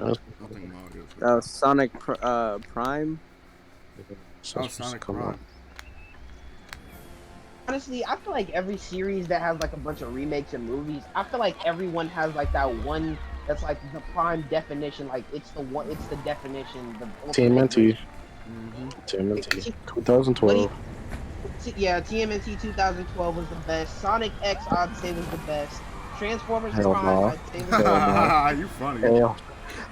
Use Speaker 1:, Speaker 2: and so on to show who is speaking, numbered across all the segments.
Speaker 1: I think Mario's
Speaker 2: Sonic Prime.
Speaker 1: Oh, Sonic Prime.
Speaker 3: Honestly, I feel like every series that has like a bunch of remakes and movies, I feel like everyone has like that one that's like the prime definition. Like it's the definition, the ultimate
Speaker 4: TMNT.
Speaker 3: version.
Speaker 4: TMNT. 2012.
Speaker 3: Yeah, TMNT 2012 was the best. Sonic X, I'd say, was the best. Transformers
Speaker 4: Hell
Speaker 3: Prime,
Speaker 4: no.
Speaker 3: I'd say, was the
Speaker 4: Hell
Speaker 3: best.
Speaker 4: no.
Speaker 1: You funny.
Speaker 4: Hell.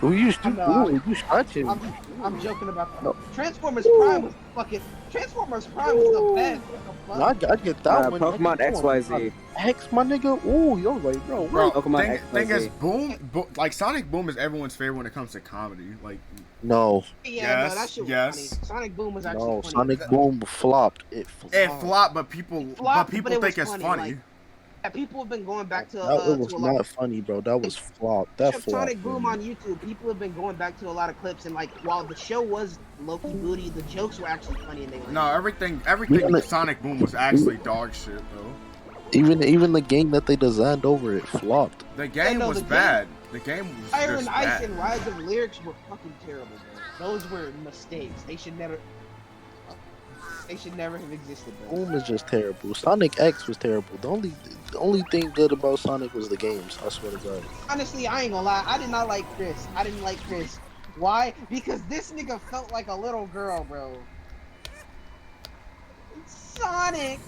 Speaker 4: Who you
Speaker 3: I know.
Speaker 4: you stretching?
Speaker 3: I'm joking about that.
Speaker 4: No.
Speaker 3: Transformers Prime was fucking. Transformers Prime was the best. What
Speaker 4: No,
Speaker 3: the fuck?
Speaker 4: I get that one.
Speaker 2: Pokemon XYZ.
Speaker 4: X, my nigga. Ooh, yo, like, bro.
Speaker 1: Bro,
Speaker 2: Pokemon
Speaker 1: thing is,
Speaker 2: XYZ.
Speaker 1: like Sonic Boom is everyone's favorite when it comes to comedy. Like,
Speaker 4: No.
Speaker 3: Yeah, no, that shit was
Speaker 1: yes.
Speaker 3: funny. Sonic Boom was actually
Speaker 4: No,
Speaker 3: funny.
Speaker 4: Sonic Boom flopped. It flopped.
Speaker 1: it flopped, but people think
Speaker 3: was
Speaker 1: it's funny.
Speaker 3: Like, yeah, people have been going back to
Speaker 4: It was
Speaker 3: to a
Speaker 4: not
Speaker 3: lot.
Speaker 4: funny, bro. That was flopped. That flopped.
Speaker 3: Sonic Boom on YouTube. People have been going back to a lot of clips, and like while the show was low-key booty, the jokes were actually funny, and they were.
Speaker 1: No, everything Sonic Boom was actually dog shit, though.
Speaker 4: Even the game that they designed over it flopped.
Speaker 1: The game was bad. The game was
Speaker 3: Fire
Speaker 1: just
Speaker 3: and Ice
Speaker 1: bad.
Speaker 3: and Rise of Lyrics were fucking terrible, bro. Those were mistakes. They should never have existed, bro.
Speaker 4: Boom is just terrible. Sonic X was terrible. The only thing good about Sonic was the games. I swear to God.
Speaker 3: Honestly, I ain't gonna lie. I did not like Chris. I didn't like Chris. Why? Because this nigga felt like a little girl, bro. Sonic,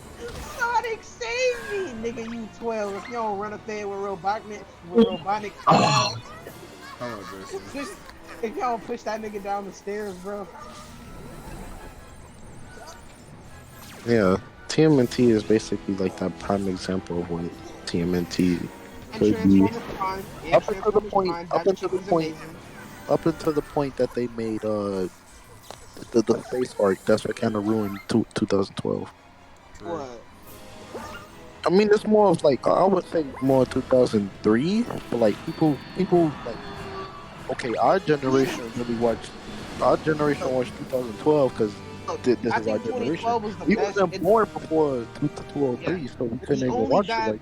Speaker 3: save me, nigga. You 12. If you don't run up there with Robotnik,
Speaker 1: Oh,
Speaker 3: if y'all don't push that nigga down the stairs, bro.
Speaker 4: Yeah, TMNT is basically like that prime example of what TMNT could be. Up until the point that they made the space arc. That's what kind of ruined 2012.
Speaker 3: What?
Speaker 4: I mean, it's more of like I would say more 2003, but like people like okay, our generation watched 2012 because this is our generation. We wasn't born before 2003, so we couldn't even watch it. Like,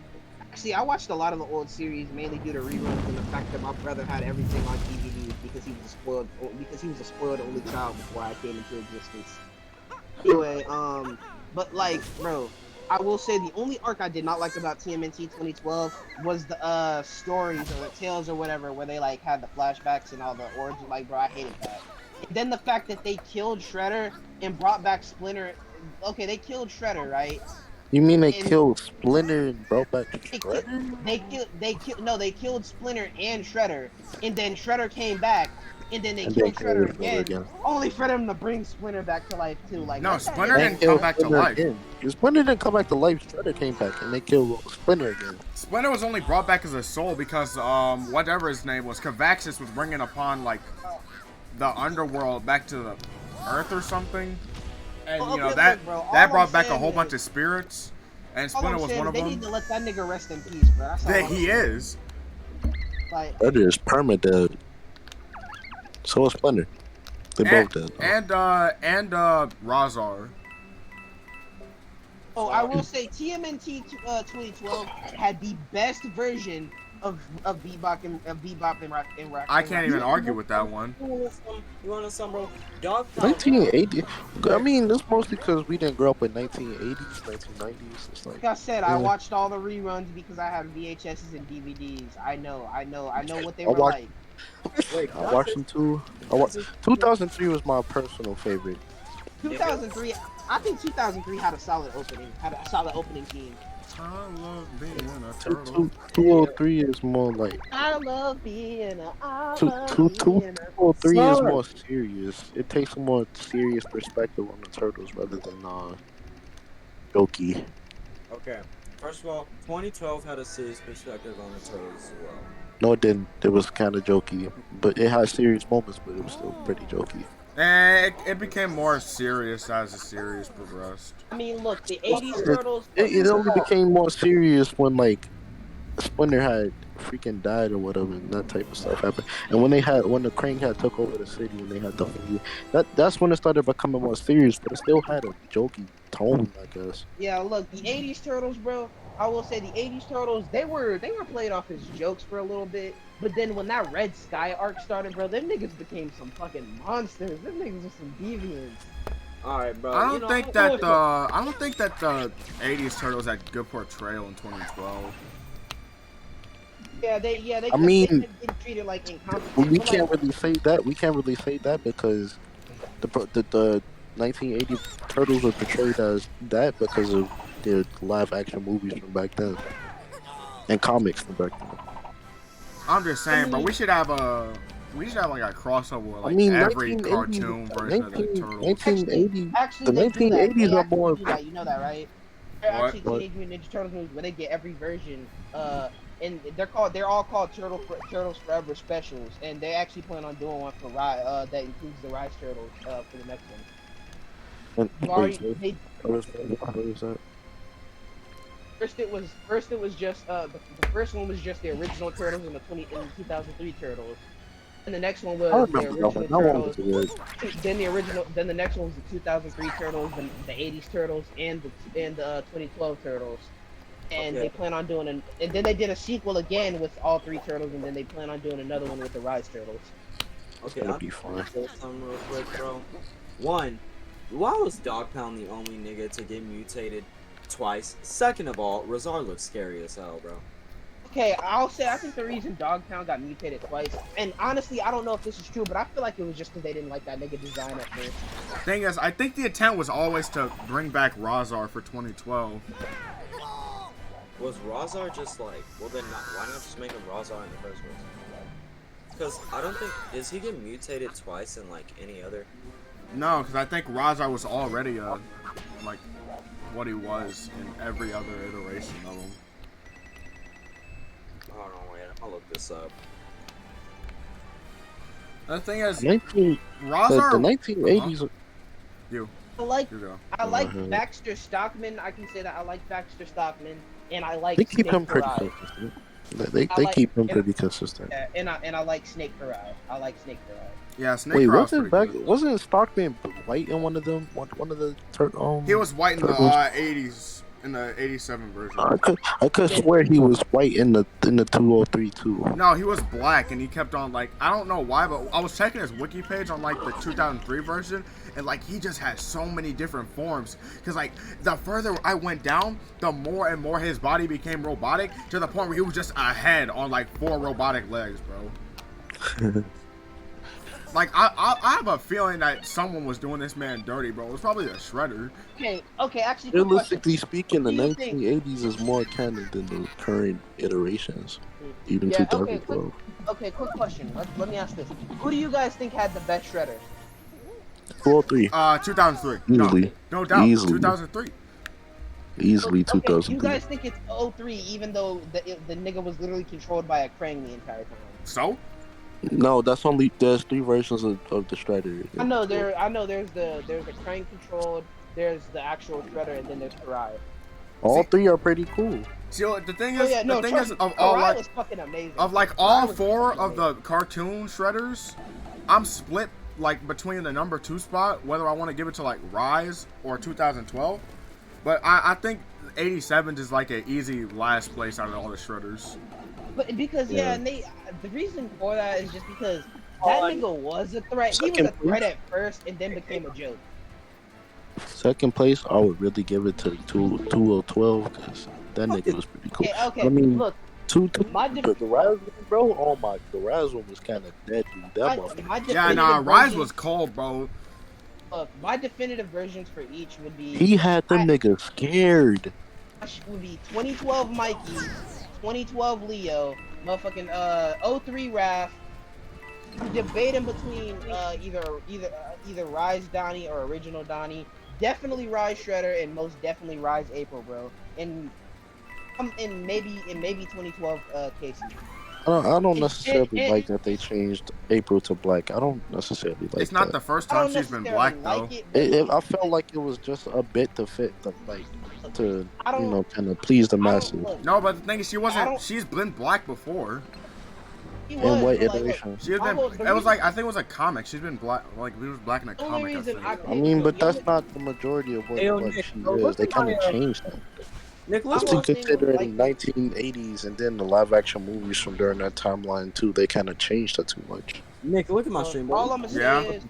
Speaker 3: actually, I watched a lot of the old series mainly due to reruns and the fact that my brother had everything on DVD because he was a spoiled only child before I came into existence. Anyway, but like, bro, I will say the only arc I did not like about TMNT 2012 was the stories or the tales or whatever where they like had the flashbacks and all the origin. Like, bro, I hated that. And then the fact that they killed Shredder and brought back Splinter. Okay, they killed Shredder, right?
Speaker 4: you mean they killed Splinter and brought back Shredder?
Speaker 3: They killed Splinter and Shredder, and then Shredder came back. And then they killed Shredder again, only for them to bring Splinter back to life too. Like,
Speaker 1: no, Splinter didn't come back to life.
Speaker 4: Splinter didn't come back to life. Shredder came back, and they killed Splinter again.
Speaker 1: Splinter was only brought back as a soul because whatever his name was, Cavaxis was bringing upon like the underworld back to the Earth or something, and that brought back a whole bunch of spirits, and Splinter was one of them.
Speaker 3: They need to let that nigga rest in peace, bro.
Speaker 1: That he is.
Speaker 3: Like,
Speaker 4: that is permadead. So is Splinter. They both did.
Speaker 1: And Razar.
Speaker 3: Oh, I will say TMNT 2012 had the best version of Bebop and Rock.
Speaker 1: I can't even argue with that one.
Speaker 5: You want to some, bro? Dog
Speaker 4: 1980. I mean, that's mostly because we didn't grow up in 1980s, 1990s. It's
Speaker 3: like I said, I watched all the reruns because I had VHSs and DVDs. I know what they were like.
Speaker 4: Wait, I watched them too. 2003 was my personal favorite.
Speaker 3: 2003, I think 2003 had a solid opening theme.
Speaker 1: I love being a turtle.
Speaker 4: 203 is more like.
Speaker 3: I love being a.
Speaker 4: 203 is more serious. It takes a more serious perspective on the turtles rather than jokey.
Speaker 5: Okay, first of all, 2012 had a serious perspective on the turtles as well.
Speaker 4: No, it didn't. It was kind of jokey, but it had serious moments, but it was still pretty jokey.
Speaker 1: And it became more serious as the series progressed.
Speaker 3: I mean, look, the 80s turtles.
Speaker 4: It only became more serious when like Splinter had freaking died or whatever, and that type of stuff happened. And when the Crane had took over the city, and they had that's when it started becoming more serious. But it still had a jokey tone, I guess.
Speaker 3: Yeah, look, the 80s turtles, bro. I will say the '80s Turtles, they were played off as jokes for a little bit, but then when that Red Sky arc started, bro, them niggas became some fucking monsters. Them niggas are some deviants.
Speaker 5: All right, bro.
Speaker 1: I don't think that the '80s Turtles had good portrayal in 2012.
Speaker 3: Yeah, they
Speaker 4: I mean,
Speaker 3: they kept getting treated like incompetent.
Speaker 4: we
Speaker 3: but,
Speaker 4: can't
Speaker 3: like,
Speaker 4: really say that. We can't really say that because the 1980 Turtles were portrayed as that because of their live action movies from back then and comics from back then.
Speaker 1: I'm just saying, bro. We should have like a crossover with like
Speaker 4: I mean,
Speaker 1: every
Speaker 4: 1980,
Speaker 1: cartoon version of the Turtles.
Speaker 4: 1980,
Speaker 3: Actually,
Speaker 4: the
Speaker 3: they do that.
Speaker 4: 1980s
Speaker 3: They
Speaker 4: are
Speaker 3: actually
Speaker 4: more.
Speaker 3: do that. You know that, right? They're
Speaker 1: What?
Speaker 3: actually Teenage Mutant Ninja Turtles movies where they get every version. And they're all called Turtles Forever specials, and they actually plan on doing one for Rise. That includes the Rise Turtles for the next one. They,
Speaker 4: What is that?
Speaker 3: First it was just the first one was just the original Turtles and the 2003 Turtles, and the next one
Speaker 4: I
Speaker 3: was the
Speaker 4: remember that one.
Speaker 3: original
Speaker 4: That one was
Speaker 3: Turtles.
Speaker 4: good.
Speaker 3: Then the next one was the 2003 Turtles, the '80s Turtles, and the 2012 Turtles. And
Speaker 5: Okay.
Speaker 3: they plan on doing and then they did a sequel again with all three turtles, and then they plan on doing another one with the Rise Turtles.
Speaker 5: Okay,
Speaker 4: gonna
Speaker 5: I'll
Speaker 4: be fun.
Speaker 5: say something real quick, bro. One, why was Dog Pound the only nigga to get mutated twice? Second of all, Razar looks scary as hell, bro.
Speaker 3: Okay, I think the reason Dogtown got mutated twice, and honestly, I don't know if this is true, but I feel like it was just because they didn't like that nigga design at first.
Speaker 1: Thing is, I think the intent was always to bring back Razar for 2012.
Speaker 5: Was Razar just like, well then not, why not just make him Razar in the first place? Because I don't think, does he get mutated twice in like any other?
Speaker 1: No, because I think Razar was already like what he was in every other iteration of him.
Speaker 5: Hold on, wait, I'll look this up.
Speaker 1: The thing is,
Speaker 4: 19,
Speaker 1: Razar.
Speaker 4: the 1980s.
Speaker 3: I like Baxter Stockman. I can say that I like Baxter Stockman, and I like
Speaker 4: They keep
Speaker 3: Snake
Speaker 4: him pretty
Speaker 3: Karai.
Speaker 4: consistent. They keep him pretty consistent.
Speaker 3: Yeah, and I like Snake Karai. I like Snake Karai.
Speaker 1: Yeah, Snake
Speaker 4: Wait,
Speaker 1: Karai
Speaker 4: wasn't Stockman white in one of them? One of the
Speaker 1: He was white in the
Speaker 4: Turtles?
Speaker 1: 80s, in the 87 version.
Speaker 4: I could swear he was white in the 203 too.
Speaker 1: No, he was black, and he kept on like, I don't know why, but I was checking his wiki page on like the 2003 version, and like he just had so many different forms. Cause like the further I went down, the more and more his body became robotic, to the point where he was just a head on like 4 robotic legs, bro. Like I have a feeling that someone was doing this man dirty, bro. It was probably the Shredder.
Speaker 3: Okay, actually, quick
Speaker 4: Realistically
Speaker 3: question.
Speaker 4: speaking, the
Speaker 3: What do you think?
Speaker 4: 1980s is more canon than the current iterations, even
Speaker 3: Yeah,
Speaker 4: 2012.
Speaker 3: Okay, quick question. Let me ask this. Who do you guys think had the best Shredder?
Speaker 4: 203,
Speaker 1: 2003.
Speaker 4: easily,
Speaker 1: No doubt.
Speaker 4: Easily.
Speaker 1: 2003.
Speaker 4: easily
Speaker 3: Okay,
Speaker 4: 2003.
Speaker 3: you guys think it's '03, even though the nigga was literally controlled by a Krang the entire time.
Speaker 1: So?
Speaker 4: No, there's 3 versions of the Shredder.
Speaker 3: I know there's the Krang controlled, there's the actual Shredder, and then there's Karai.
Speaker 4: All 3 are pretty cool.
Speaker 1: See, the thing
Speaker 3: Oh
Speaker 1: is,
Speaker 3: yeah, no,
Speaker 1: the thing is, of
Speaker 3: Karai
Speaker 1: all like,
Speaker 3: was fucking amazing.
Speaker 1: of like all
Speaker 3: Karai was
Speaker 1: 4
Speaker 3: fucking
Speaker 1: of the cartoon Shredders, I'm split like between the number 2 spot, whether I want to give it to like Rise or 2012. But I think 87 is like an easy last place out of all the Shredders.
Speaker 3: But because
Speaker 4: Yeah.
Speaker 3: and the reason for that is just because that nigga was a threat. He was a
Speaker 4: Second
Speaker 3: threat at first, and then became a joke.
Speaker 4: Second place, I would really give it to 2012 because that nigga was pretty cool.
Speaker 3: Okay,
Speaker 4: I mean,
Speaker 3: look,
Speaker 4: the
Speaker 3: my
Speaker 4: Rise one, bro. Oh my, the Rise one was kind of deadly. That motherfucker.
Speaker 3: my
Speaker 1: Yeah,
Speaker 3: definitive
Speaker 1: nah, Rise
Speaker 3: version-
Speaker 1: was cold, bro.
Speaker 3: Look, my definitive versions for each would be
Speaker 4: He had them niggas scared.
Speaker 3: would be 2012 Mikey, 2012 Leo, motherfucking 03 Raph. Debating between either Rise Donnie or original Donnie. Definitely Rise Shredder and most definitely Rise April, bro. And maybe 2012 Casey.
Speaker 4: I don't necessarily like that they changed April to black. I don't necessarily like
Speaker 1: It's not
Speaker 4: that.
Speaker 1: the first
Speaker 3: I
Speaker 1: time
Speaker 3: don't
Speaker 1: she's been
Speaker 3: necessarily
Speaker 1: black, though.
Speaker 3: like it.
Speaker 4: I felt like it was just a bit to fit, to
Speaker 3: I don't-
Speaker 4: kind of please the masses.
Speaker 3: Look,
Speaker 1: No, but the thing is, she
Speaker 3: I
Speaker 1: wasn't.
Speaker 3: don't-
Speaker 1: She's been black before.
Speaker 3: he
Speaker 4: In
Speaker 3: was,
Speaker 4: what
Speaker 3: but, like, look,
Speaker 4: iteration?
Speaker 1: She has
Speaker 3: My
Speaker 1: been.
Speaker 3: whole- the
Speaker 1: It was
Speaker 3: reason-
Speaker 1: like, I think it was a comic. She's been black. Like he was black in a
Speaker 3: The only
Speaker 1: comic.
Speaker 3: reason
Speaker 1: I
Speaker 3: I
Speaker 1: think.
Speaker 4: I mean, but
Speaker 3: the
Speaker 4: that's
Speaker 3: only-
Speaker 4: not the majority of what
Speaker 5: Hey,
Speaker 4: she
Speaker 5: Nick,
Speaker 4: is.
Speaker 5: what's
Speaker 4: They
Speaker 5: the
Speaker 4: kind of
Speaker 5: Mario-
Speaker 4: changed that.
Speaker 5: Nick,
Speaker 3: My
Speaker 5: let's
Speaker 3: whole
Speaker 5: watch.
Speaker 3: thing was
Speaker 4: Considering
Speaker 3: like,
Speaker 4: 1980s and then the live action movies from during that timeline too, they kind of changed it too much.
Speaker 5: Nick, look at my stream, bro.
Speaker 3: all I'm gonna
Speaker 1: Yeah.
Speaker 3: say is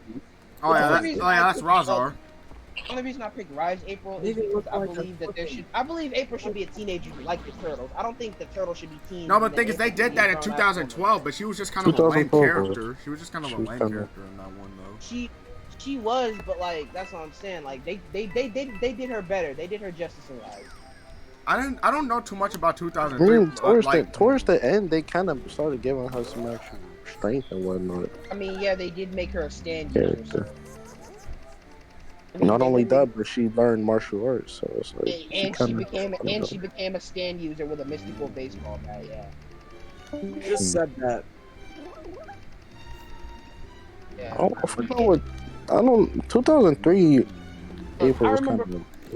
Speaker 1: Oh
Speaker 3: the
Speaker 1: yeah,
Speaker 3: only reason I
Speaker 1: that's Razar.
Speaker 3: the only reason I picked Rise April is
Speaker 5: Nigga
Speaker 3: because
Speaker 5: look
Speaker 3: I
Speaker 5: like a
Speaker 3: believe that
Speaker 5: fucking-
Speaker 3: I believe April should be a teenager like the turtles. I don't think the turtles should be teens.
Speaker 1: No, but
Speaker 3: and
Speaker 1: the
Speaker 3: then
Speaker 1: thing is, they
Speaker 3: April should
Speaker 1: did
Speaker 3: be
Speaker 1: that
Speaker 3: a
Speaker 1: in
Speaker 3: grown-ass
Speaker 1: 2012, but she was just kind of a lame
Speaker 4: 2012.
Speaker 1: character. She was just kind of
Speaker 4: She
Speaker 1: a
Speaker 4: was
Speaker 1: lame
Speaker 4: kinda-
Speaker 1: character in that one, though.
Speaker 3: woman. She was, but like that's what I'm saying. Like they did her better. They did her justice in Rise.
Speaker 1: I don't know too much about
Speaker 4: I
Speaker 1: 2003.
Speaker 4: mean,
Speaker 1: Like,
Speaker 4: towards the end, they kind of started giving her some actual strength and whatnot.
Speaker 3: I mean, yeah, they did make her a stand user.
Speaker 4: Character.
Speaker 3: So. I mean,
Speaker 4: Not
Speaker 3: they
Speaker 4: only
Speaker 3: did make-
Speaker 4: that, but she learned martial arts, so it's like
Speaker 3: and she
Speaker 4: kinda-
Speaker 3: became a stand user with a mystical baseball bat. Yeah.
Speaker 5: You just said that.
Speaker 3: Yeah.
Speaker 4: Oh, I forgot what. I don't. 2003 April
Speaker 3: I
Speaker 4: was
Speaker 3: remember
Speaker 4: kind of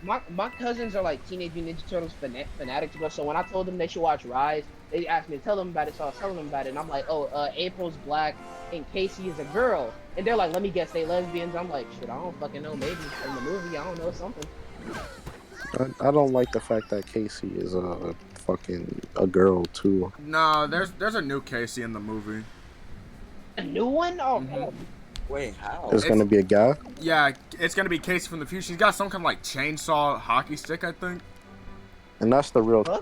Speaker 4: man.
Speaker 3: my cousins are like Teenage Mutant Ninja Turtles fanatics, bro. So when I told them they should watch Rise, they asked me to tell them about it. So I was telling them about it, and I'm like, oh, April's black and Casey is a girl, and they're like, let me guess, they lesbians. I'm like, shit, I don't fucking know. Maybe in the movie, I don't know something.
Speaker 4: I don't like the fact that Casey is a fucking a girl too.
Speaker 1: no, there's a new Casey in the movie.
Speaker 3: A new one? Oh,
Speaker 1: Mhm.
Speaker 5: Wait, how?
Speaker 4: It's gonna be a guy.
Speaker 1: Yeah, it's gonna be Casey from the future. She's got some kind of like chainsaw hockey stick, I think.
Speaker 4: And that's the real.
Speaker 3: Huh?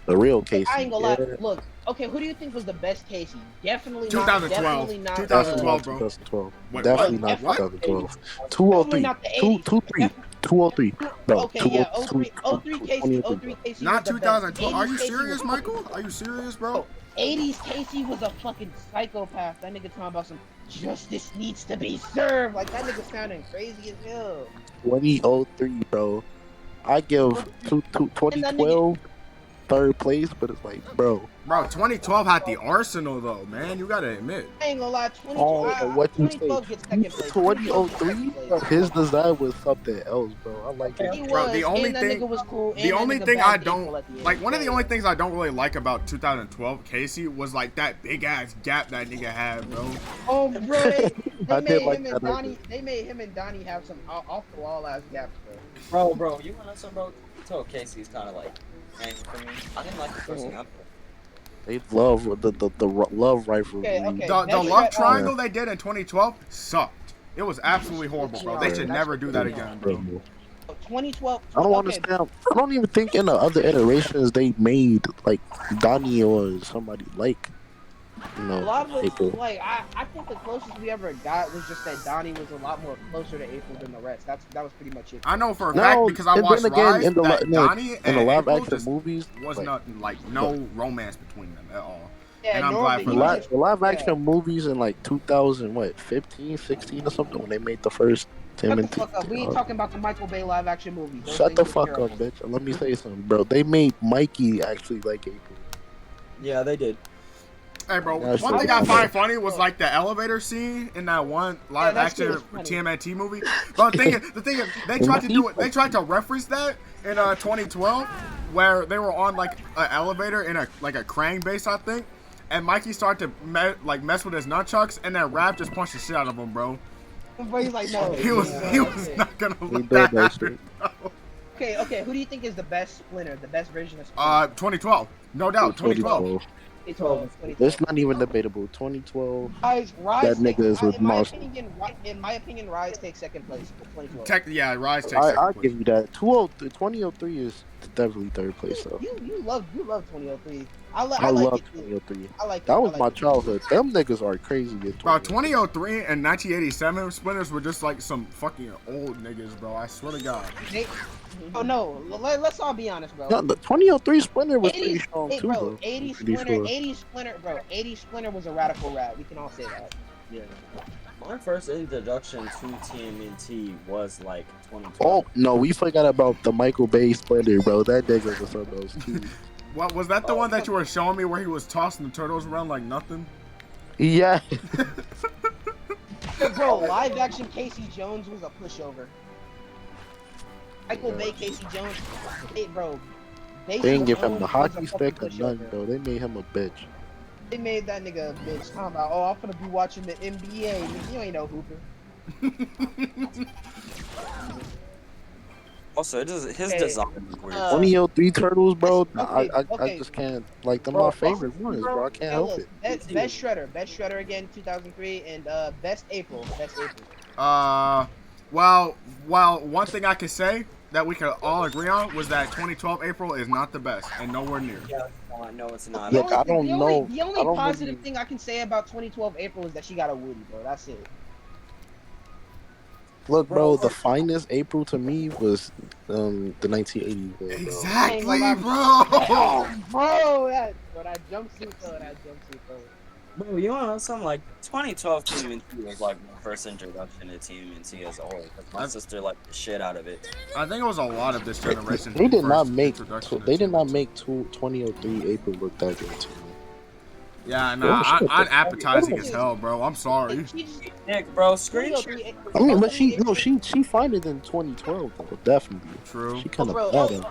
Speaker 4: The real Casey.
Speaker 3: I ain't gonna lie.
Speaker 4: Yeah.
Speaker 3: Look, okay, who do you think was the best Casey? Definitely
Speaker 1: 2012.
Speaker 3: not. Definitely not.
Speaker 1: 2012, bro.
Speaker 4: 2012.
Speaker 1: What-
Speaker 4: Definitely
Speaker 3: what?
Speaker 4: not
Speaker 3: What?
Speaker 4: 2012.
Speaker 3: Definitely
Speaker 4: 203.
Speaker 3: not the
Speaker 4: 203. 203. Bro,
Speaker 3: Okay, yeah, 03 Casey, 03 Casey.
Speaker 1: Not
Speaker 3: was the best.
Speaker 1: 2012. Are you
Speaker 3: 80s Casey
Speaker 1: serious,
Speaker 3: was-
Speaker 1: Michael? Are you serious, bro?
Speaker 3: 80s Casey was a fucking psychopath. That nigga talking about some justice needs to be served. Like that nigga sounding crazy as hell.
Speaker 4: 2003, bro. I give 2012 third place, but it's like, bro.
Speaker 1: Bro, 2012 had the arsenal though, man. You gotta admit.
Speaker 3: I ain't gonna lie,
Speaker 4: Oh, what you say?
Speaker 3: 2012 gets second place.
Speaker 4: 2003, his design was something else, bro. I like it.
Speaker 3: He
Speaker 1: Bro,
Speaker 3: was,
Speaker 1: the only
Speaker 3: and that
Speaker 1: thing-
Speaker 3: nigga was cool.
Speaker 1: The
Speaker 3: and that
Speaker 1: only
Speaker 3: nigga
Speaker 1: thing
Speaker 3: bagged
Speaker 1: I
Speaker 3: April
Speaker 1: don't
Speaker 3: at the end.
Speaker 1: like, one of the only things I don't really like about 2012 Casey was like that big ass gap that nigga had, bro.
Speaker 3: Oh, bro, they
Speaker 4: I
Speaker 3: made
Speaker 4: did like
Speaker 3: him
Speaker 4: that
Speaker 3: and Donnie.
Speaker 4: idea.
Speaker 3: They made him and Donnie have some off the wall ass gaps,
Speaker 5: Bro, you wanna know something, bro? Tell Casey's kind of like angry for me. I didn't like the first thing.
Speaker 4: They love the love rivalry.
Speaker 3: Okay, okay.
Speaker 1: The
Speaker 3: Next
Speaker 1: love
Speaker 3: shot,
Speaker 1: triangle they did in 2012 sucked. It was absolutely horrible, bro. They should never do that again, bro.
Speaker 3: 2012.
Speaker 4: I don't
Speaker 3: okay,
Speaker 4: understand. I don't even think in the other iterations they made like Donnie or somebody like, you
Speaker 3: A
Speaker 4: know,
Speaker 3: lot of
Speaker 4: April.
Speaker 3: it, like I think the closest we ever got was just that Donnie was a lot more closer to April than the rest. That was pretty much it.
Speaker 1: I know for a
Speaker 4: No,
Speaker 1: fact because I
Speaker 4: and
Speaker 1: watched
Speaker 4: then again,
Speaker 1: Rise
Speaker 4: in the
Speaker 1: that
Speaker 4: li- no,
Speaker 1: Donnie
Speaker 4: in
Speaker 1: and
Speaker 4: the live
Speaker 1: April
Speaker 4: action
Speaker 1: just
Speaker 4: movies,
Speaker 1: was
Speaker 4: like,
Speaker 1: nothing like no romance between them at all.
Speaker 3: Yeah,
Speaker 1: and I'm
Speaker 3: normally
Speaker 1: glad for
Speaker 3: he
Speaker 4: the
Speaker 3: was
Speaker 1: that.
Speaker 3: just-
Speaker 4: the live
Speaker 3: yeah.
Speaker 4: action movies in like 2000, what, 15, 16 or something when they made the first
Speaker 3: Shut the
Speaker 4: Timothy.
Speaker 3: fuck up. We ain't talking about the Michael Bay live action movies. Those
Speaker 4: Shut
Speaker 3: things
Speaker 4: the
Speaker 3: were
Speaker 4: fuck
Speaker 3: terrible.
Speaker 4: up, bitch. And let me say something, bro. They made Mikey actually like April.
Speaker 5: Yeah, they did.
Speaker 1: Hey, bro,
Speaker 4: Yeah,
Speaker 1: one
Speaker 4: so
Speaker 1: thing I
Speaker 4: funny.
Speaker 1: find funny was like the elevator scene in that one live
Speaker 3: that shit
Speaker 1: action
Speaker 3: was funny.
Speaker 1: TMNT movie. But the thing is, they tried to do it. They tried to reference that in 2012, where they were on like an elevator in a crane base, I think. And Mikey started to mess with his nunchucks, and then Rap just punched the shit out of him, bro.
Speaker 3: But he's like, no.
Speaker 1: He was not gonna
Speaker 4: He
Speaker 1: let
Speaker 4: did
Speaker 1: that
Speaker 4: that
Speaker 1: happen.
Speaker 3: Okay. Who do you think is the best Splinter? The best version of Splinter?
Speaker 1: 2012, no doubt, 2012.
Speaker 3: 2012.
Speaker 4: It's not even debatable. 2012.
Speaker 3: Rise
Speaker 4: That nigga is with monster.
Speaker 3: in my opinion, Rise takes second place for 2012.
Speaker 1: Rise takes
Speaker 4: I'll
Speaker 1: second place.
Speaker 4: give you that. 2003 is definitely third place though.
Speaker 3: You love 2003. I
Speaker 4: I
Speaker 3: like
Speaker 4: love
Speaker 3: it too.
Speaker 4: 2003.
Speaker 3: I like it.
Speaker 4: That was
Speaker 3: I
Speaker 4: my
Speaker 3: like it.
Speaker 4: childhood. Them niggas are crazy. In
Speaker 1: Bro, 2003 and 1987 Splinters were just like some fucking old niggas, bro. I swear to God.
Speaker 3: Oh no, let's all be honest, bro.
Speaker 4: No, the 2003 Splinter was pretty
Speaker 3: 80s,
Speaker 4: strong too,
Speaker 3: bro.
Speaker 4: bro.
Speaker 3: 80s
Speaker 4: Pretty
Speaker 3: Splinter,
Speaker 4: sure.
Speaker 3: 80s Splinter, bro. 80s Splinter was a radical rap. We can all say that.
Speaker 5: Yeah. My first introduction to TMNT was like 2012.
Speaker 4: Oh no, we forgot about the Michael Bay Splinter, bro. That nigga was something else too.
Speaker 1: What was that the one that you were showing me where he was tossing the turtles around like nothing?
Speaker 4: Yeah.
Speaker 3: Bro, live action Casey Jones was a pushover. Michael Bay Casey Jones, hey, bro.
Speaker 4: They didn't give him
Speaker 3: Jones
Speaker 4: the
Speaker 3: was a
Speaker 4: hockey
Speaker 3: fucking
Speaker 4: stick or none,
Speaker 3: pushover.
Speaker 4: bro. They made him a bitch.
Speaker 3: They made that nigga a bitch. Talking about, oh, I'm gonna be watching the NBA. Nigga, you ain't no hooper.
Speaker 5: Also, his
Speaker 3: Okay,
Speaker 5: design is weird.
Speaker 4: 2003 Turtles, bro. I
Speaker 3: okay.
Speaker 4: just can't, like, they're my
Speaker 5: Bro,
Speaker 4: favorite
Speaker 5: honestly,
Speaker 4: ones, bro.
Speaker 5: bro,
Speaker 4: I can't
Speaker 3: Okay,
Speaker 4: help
Speaker 3: look,
Speaker 4: it.
Speaker 3: Best Shredder again, 2003, and Best April, Best April.
Speaker 1: Well, one thing I can say that we could all agree on was that 2012 April is not the best and nowhere near.
Speaker 5: yeah, no, it's not.
Speaker 4: Look, I don't know.
Speaker 3: The
Speaker 4: I
Speaker 3: only
Speaker 4: don't
Speaker 3: positive
Speaker 4: really.
Speaker 3: thing I can say about 2012 April is that she got a Woody, bro. That's it.
Speaker 4: Look,
Speaker 5: Bro,
Speaker 4: bro, the finest April to me was the 1980s one, bro.
Speaker 3: I ain't gonna
Speaker 1: Exactly,
Speaker 3: lie.
Speaker 1: bro.
Speaker 3: That jumpsuit though.
Speaker 5: bro, you know something like 2012 TMNT was like my first introduction to TMNT as a whole. Because my
Speaker 1: I,
Speaker 5: sister liked the shit out of it.
Speaker 1: I think it was a lot of this generation's
Speaker 4: They did not
Speaker 1: first
Speaker 4: make.
Speaker 1: introduction to
Speaker 4: They did not
Speaker 1: TMNT.
Speaker 4: make 2003 April look that good to me.
Speaker 1: Yeah,
Speaker 4: Oh,
Speaker 1: nah,
Speaker 4: shit,
Speaker 1: I'm appetizing as
Speaker 3: Dude,
Speaker 1: hell, bro. I'm sorry.
Speaker 3: she just
Speaker 5: Nick, bro, screenshot.
Speaker 3: 2003.
Speaker 4: I mean, but
Speaker 3: 03 April.
Speaker 4: she finer than 2012 though, definitely.
Speaker 1: True.
Speaker 4: She
Speaker 3: Oh,
Speaker 4: kind of
Speaker 3: bro,
Speaker 4: better.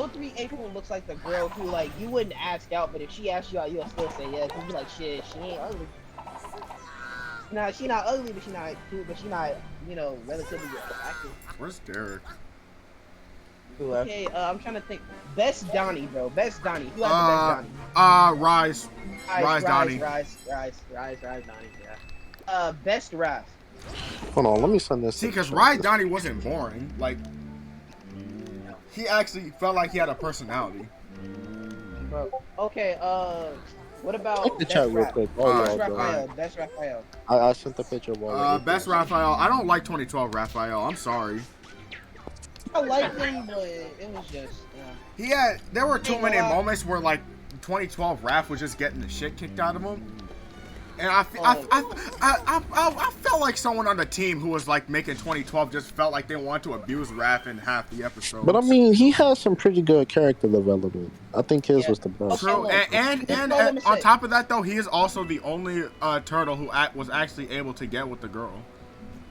Speaker 3: 03 April looks like the girl who, like, you wouldn't ask out, but if she asked you out, you'll still say yes. You'd be like, shit, she ain't ugly. Nah, she not ugly, but she not cute, but she not, relatively attractive.
Speaker 1: Where's Derek?
Speaker 3: Okay, I'm trying to think. Best Donnie, bro. Best Donnie. Who has the best Donnie?
Speaker 1: Rise. Rise, Donnie.
Speaker 3: Rise, Donnie, yeah. Best Raph.
Speaker 4: Hold on, let me send this.
Speaker 1: See,
Speaker 4: to the
Speaker 1: because
Speaker 4: chat.
Speaker 1: Rise Donnie wasn't boring. Like, he actually felt like he had a personality.
Speaker 3: Bro. Okay, what about
Speaker 4: Check the
Speaker 3: Best
Speaker 4: chat real
Speaker 3: Raph?
Speaker 4: quick.
Speaker 3: Best
Speaker 4: Bro.
Speaker 3: Raphael. Best Raphael.
Speaker 4: I sent the picture of all the
Speaker 1: Best
Speaker 4: Aprils.
Speaker 1: Raphael. I don't like 2012 Raphael. I'm sorry.
Speaker 3: I liked him, but it was just,
Speaker 1: There were too
Speaker 3: Ain't
Speaker 1: many
Speaker 3: gonna lie.
Speaker 1: moments where, like, 2012 Raph was just getting the shit kicked out of him. And I felt like someone on the team who was like making 2012 just felt like they wanted to abuse Raph in half the episodes.
Speaker 4: But I mean, he has some pretty good character development. I think his
Speaker 3: Yeah.
Speaker 4: was the best.
Speaker 1: True,
Speaker 3: Okay,
Speaker 1: and
Speaker 3: let me
Speaker 1: on
Speaker 3: say-
Speaker 1: top of that though, he is also the only turtle who was actually able to get with the girl.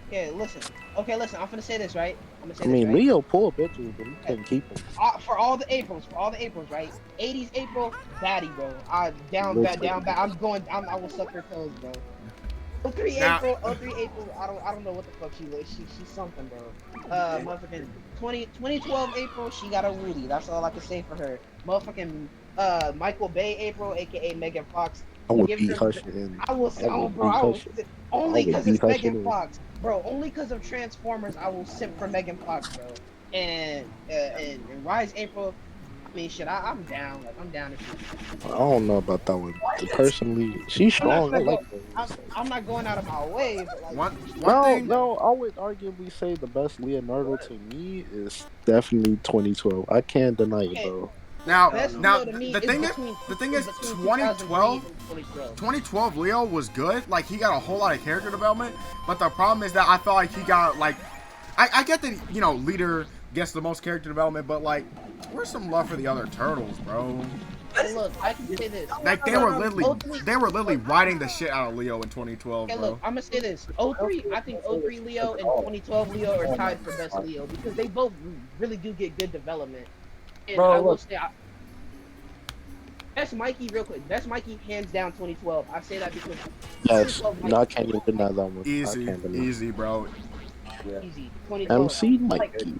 Speaker 3: Okay, listen. I'm finna say this, right?
Speaker 4: I mean, Leo pulled bitches, but he couldn't keep them.
Speaker 3: For all the Aprils, right? 80s April, baddie, bro. Down bad. I will suck her toes, bro. 03
Speaker 1: Now-
Speaker 3: April, I don't know what the fuck she was. She's something, bro. Motherfucking 2012 April, she got a Rudy. That's all I can say for her. Motherfucking Michael Bay April, aka Megan Fox.
Speaker 4: I would
Speaker 3: Give
Speaker 4: beat
Speaker 3: her-
Speaker 4: her shit in.
Speaker 3: I will say,
Speaker 4: I would
Speaker 3: bro,
Speaker 4: beat
Speaker 3: I
Speaker 4: her
Speaker 3: will
Speaker 4: shit.
Speaker 3: only
Speaker 4: I would
Speaker 3: because
Speaker 4: beat
Speaker 3: it's
Speaker 4: her shit
Speaker 3: Megan
Speaker 4: in.
Speaker 3: Fox, bro. Only because of Transformers, I will simp for Megan Fox, bro. And Rise April, I mean, shit, I'm down. Like, I'm down to shit.
Speaker 4: I don't know about that one. Personally, she's strong. I like her.
Speaker 3: I'm not going out of my way, but like,
Speaker 1: One thing.
Speaker 4: No, I would arguably say the best Leonardo to me is definitely 2012. I can't deny it, bro.
Speaker 1: Now,
Speaker 3: Best
Speaker 1: now
Speaker 3: Leo to me
Speaker 1: the thing is,
Speaker 3: between
Speaker 1: 2012.
Speaker 3: 2012.
Speaker 1: 2012 Leo was good. Like, he got a whole lot of character development. But the problem is that I felt like he got, like... I get that, leader gets the most character development, but, like, where's some love for the other turtles, bro?
Speaker 3: Hey, look, I can say this.
Speaker 1: Like, they were literally riding the shit out of Leo in 2012,
Speaker 3: Okay,
Speaker 1: bro.
Speaker 3: look, I'm gonna say this. 03, I think 03 Leo and 2012 Leo are tied for best Leo because they both really do get good development. And
Speaker 5: Bro,
Speaker 3: I will
Speaker 5: look.
Speaker 3: say, best Mikey, real quick. Best Mikey, hands down, 2012. I say that because
Speaker 4: Yes,
Speaker 3: 2012
Speaker 4: no, I can't even deny that one. I
Speaker 1: Easy,
Speaker 4: can't deny.
Speaker 1: easy, bro.
Speaker 3: easy. 2012.
Speaker 4: MC Mikey.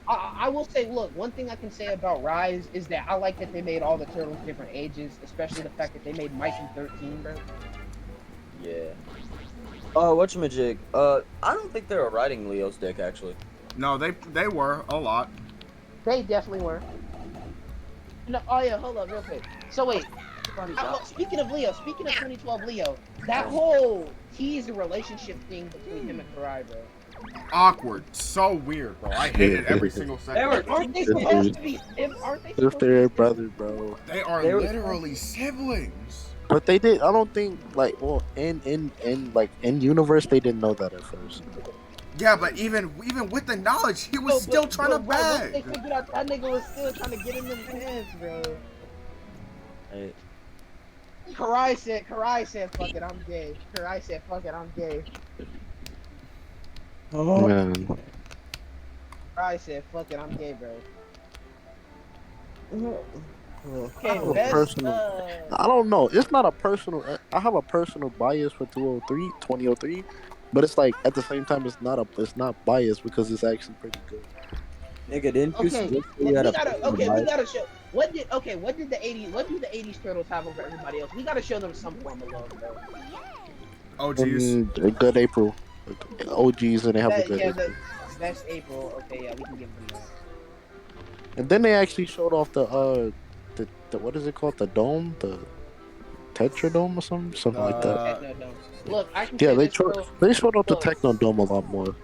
Speaker 3: I will say, look, one thing I can say about Rise is that I like that they made all the turtles different ages, especially the fact that they made Mikey 13, bro.
Speaker 5: Yeah. Whatchamajig? I don't think they were riding Leo's dick actually.
Speaker 1: No, they were a lot.
Speaker 3: They definitely were. No, oh yeah, hold up real quick. So wait, speaking of 2012 Leo, that whole teaser relationship thing between him and Karai, bro.
Speaker 1: Awkward. So weird, bro. I hate it every single second.
Speaker 3: Aren't they supposed to be? Aren't they
Speaker 4: If
Speaker 3: supposed
Speaker 4: they're
Speaker 3: to be?
Speaker 4: brother, bro.
Speaker 1: They are
Speaker 5: They were-
Speaker 1: literally siblings.
Speaker 4: But they did. I don't think in universe they didn't know that at first.
Speaker 1: Yeah, but even with the knowledge, he was still trying to
Speaker 3: Once they
Speaker 1: bag.
Speaker 3: figured out that nigga was still trying to get him in his hands, bro.
Speaker 5: Hey,
Speaker 3: Karai said, fuck it, I'm gay. Karai said, fuck it, I'm gay.
Speaker 4: Man,
Speaker 3: Karai said, fuck it, I'm gay, bro.
Speaker 4: I
Speaker 3: Okay,
Speaker 4: have a
Speaker 3: best,
Speaker 4: personal. I don't know. It's not a personal. I have a personal bias for 2003, but it's like at the same time it's not biased because it's actually pretty good.
Speaker 6: Nigga, didn't you
Speaker 3: Okay,
Speaker 6: just say you
Speaker 3: we
Speaker 6: had a
Speaker 3: gotta.
Speaker 6: fucking
Speaker 3: Okay, we
Speaker 6: life?
Speaker 3: gotta show. What did the '80s? What do the '80s turtles have over everybody else? We gotta show them some form of love, bro.
Speaker 1: OGs.
Speaker 4: A good April. OGs and they have a
Speaker 3: That,
Speaker 4: good
Speaker 3: yeah,
Speaker 4: April.
Speaker 3: the best April. Okay, yeah, we can give them that.
Speaker 4: And then they actually showed off the what is it called? The dome, the Tetradome or something like that.
Speaker 3: No, no. Look, I can
Speaker 4: Yeah,
Speaker 3: say this, bro.
Speaker 4: they showed off the
Speaker 3: Look,
Speaker 4: Technodome a lot more.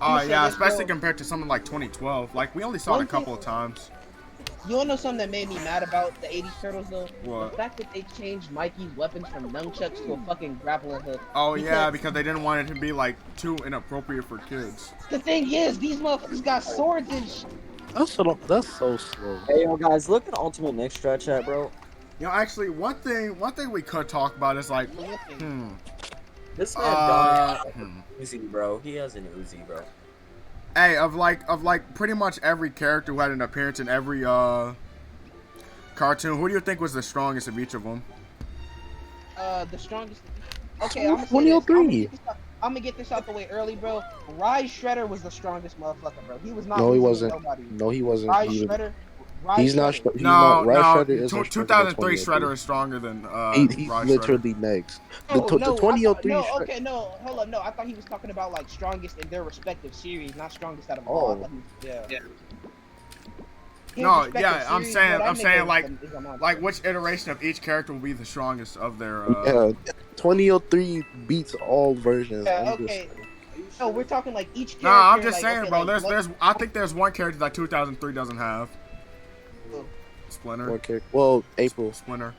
Speaker 3: I'm gonna say
Speaker 1: Yeah,
Speaker 3: this,
Speaker 1: especially
Speaker 3: bro.
Speaker 1: compared to something like 2012. Like we only saw it a
Speaker 3: One thing,
Speaker 1: couple of times.
Speaker 3: you wanna know something that made me mad about the '80s turtles though?
Speaker 1: What?
Speaker 3: The fact that they changed Mikey's weapons from nunchucks to a fucking grappling hook.
Speaker 1: Oh yeah, because they didn't want it to be like too inappropriate for kids.
Speaker 3: The thing is, these motherfuckers got swords and
Speaker 4: That's so slow.
Speaker 6: Hey, yo, guys, look at Ultimate Nick strat chat, bro.
Speaker 1: You know, actually, one thing we could talk about is like,
Speaker 5: This man Donnie
Speaker 1: hmm.
Speaker 5: Uzi, bro. He has an Uzi, bro.
Speaker 1: Hey, of like pretty much every character who had an appearance in every cartoon, who do you think was the strongest of each of them?
Speaker 3: The strongest. Okay, I'm gonna get this out the way early, bro. Rise Shredder was the strongest motherfucker, bro. He was not.
Speaker 4: No, he
Speaker 3: losing to
Speaker 4: wasn't.
Speaker 3: Nobody.
Speaker 4: No, he wasn't.
Speaker 3: Rise Shredder.
Speaker 4: He's not.
Speaker 3: Shredder.
Speaker 4: He's
Speaker 1: No,
Speaker 4: not. Rise Shredder is
Speaker 1: 2003 Shredder is stronger than
Speaker 4: He's
Speaker 1: Rise
Speaker 4: literally next. The
Speaker 3: No,
Speaker 4: 2003.
Speaker 3: no, okay, no, hold up, no. I thought he was talking about like strongest in their respective series, not strongest out of all. I thought he was, yeah.
Speaker 1: No, yeah, I'm saying like which iteration of each character will be the strongest of their.
Speaker 4: Yeah, 2003 beats all versions.
Speaker 3: Yeah, okay. No, we're talking like each character.
Speaker 1: Nah, I'm just
Speaker 3: like,
Speaker 1: saying,
Speaker 3: okay,
Speaker 1: bro.
Speaker 3: like,
Speaker 1: I think there's one character that 2003 doesn't have. Splinter.
Speaker 4: Okay. Well, April.
Speaker 1: Splinter.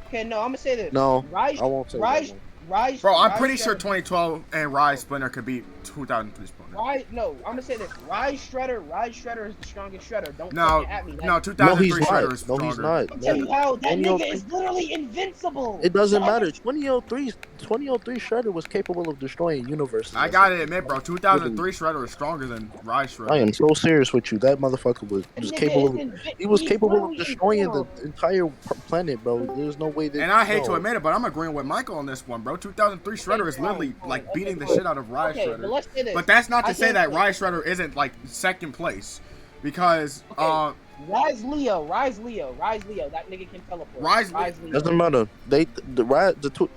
Speaker 3: Okay, no, I'm gonna say this.
Speaker 4: No,
Speaker 3: Rise,
Speaker 4: I won't say
Speaker 3: Rise,
Speaker 4: that one.
Speaker 3: Rise.
Speaker 1: Bro, I'm
Speaker 3: Rise
Speaker 1: pretty sure
Speaker 3: Shredder-
Speaker 1: 2012 and Rise Splinter could beat 2003 Splinter.
Speaker 3: No, I'm gonna say this. Rise Shredder is the strongest Shredder. Don't
Speaker 1: No,
Speaker 3: fucking at me.
Speaker 1: no,
Speaker 4: No,
Speaker 1: 2003
Speaker 4: he's
Speaker 1: Shredder
Speaker 4: not.
Speaker 1: is
Speaker 4: No,
Speaker 1: stronger.
Speaker 4: he's not.
Speaker 3: I'll tell you how. That
Speaker 4: 2003
Speaker 3: nigga is literally invincible.
Speaker 4: It doesn't
Speaker 3: The
Speaker 4: matter.
Speaker 3: other-
Speaker 4: 2003 Shredder was capable of destroying universes.
Speaker 1: I gotta admit, bro, 2003 Shredder is stronger than Rise Shredder.
Speaker 4: I am so serious with you. That motherfucker was
Speaker 3: That nigga
Speaker 4: capable.
Speaker 3: is
Speaker 4: He was
Speaker 3: he's
Speaker 4: capable of
Speaker 3: literally
Speaker 4: destroying the
Speaker 3: invincible.
Speaker 4: entire planet, bro. There's no way that.
Speaker 1: And I hate to admit it, but I'm agreeing with Michael on this one, bro. 2003 Shredder is literally like beating the shit out of Rise
Speaker 3: Okay, but
Speaker 1: Shredder.
Speaker 3: let's say this.
Speaker 1: But that's not to
Speaker 3: I
Speaker 1: say
Speaker 3: think
Speaker 1: that
Speaker 3: that-
Speaker 1: Rise Shredder isn't like second place, because
Speaker 3: Rise Leo. That nigga can teleport.
Speaker 1: Rise
Speaker 3: Leo.
Speaker 4: Doesn't matter. The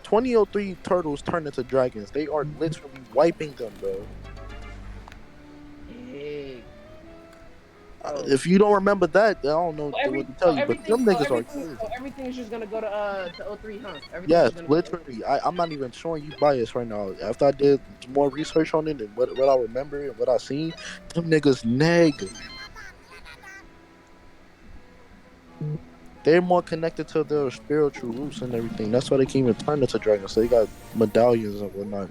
Speaker 4: 2003 turtles turn into dragons. They are literally wiping them, bro.
Speaker 3: Hey.
Speaker 4: If you don't remember that, I don't know what to tell you. But them niggas are crazy.
Speaker 3: So everything's just gonna go to 03, huh? Everything's
Speaker 4: Yes,
Speaker 3: just gonna go to
Speaker 4: literally. I'm not even showing you bias right now. After I did more research on it and what I remember and what I seen, them niggas neg. They're more connected to their spiritual roots and everything. That's why they can even turn into dragons. So they got medallions and whatnot.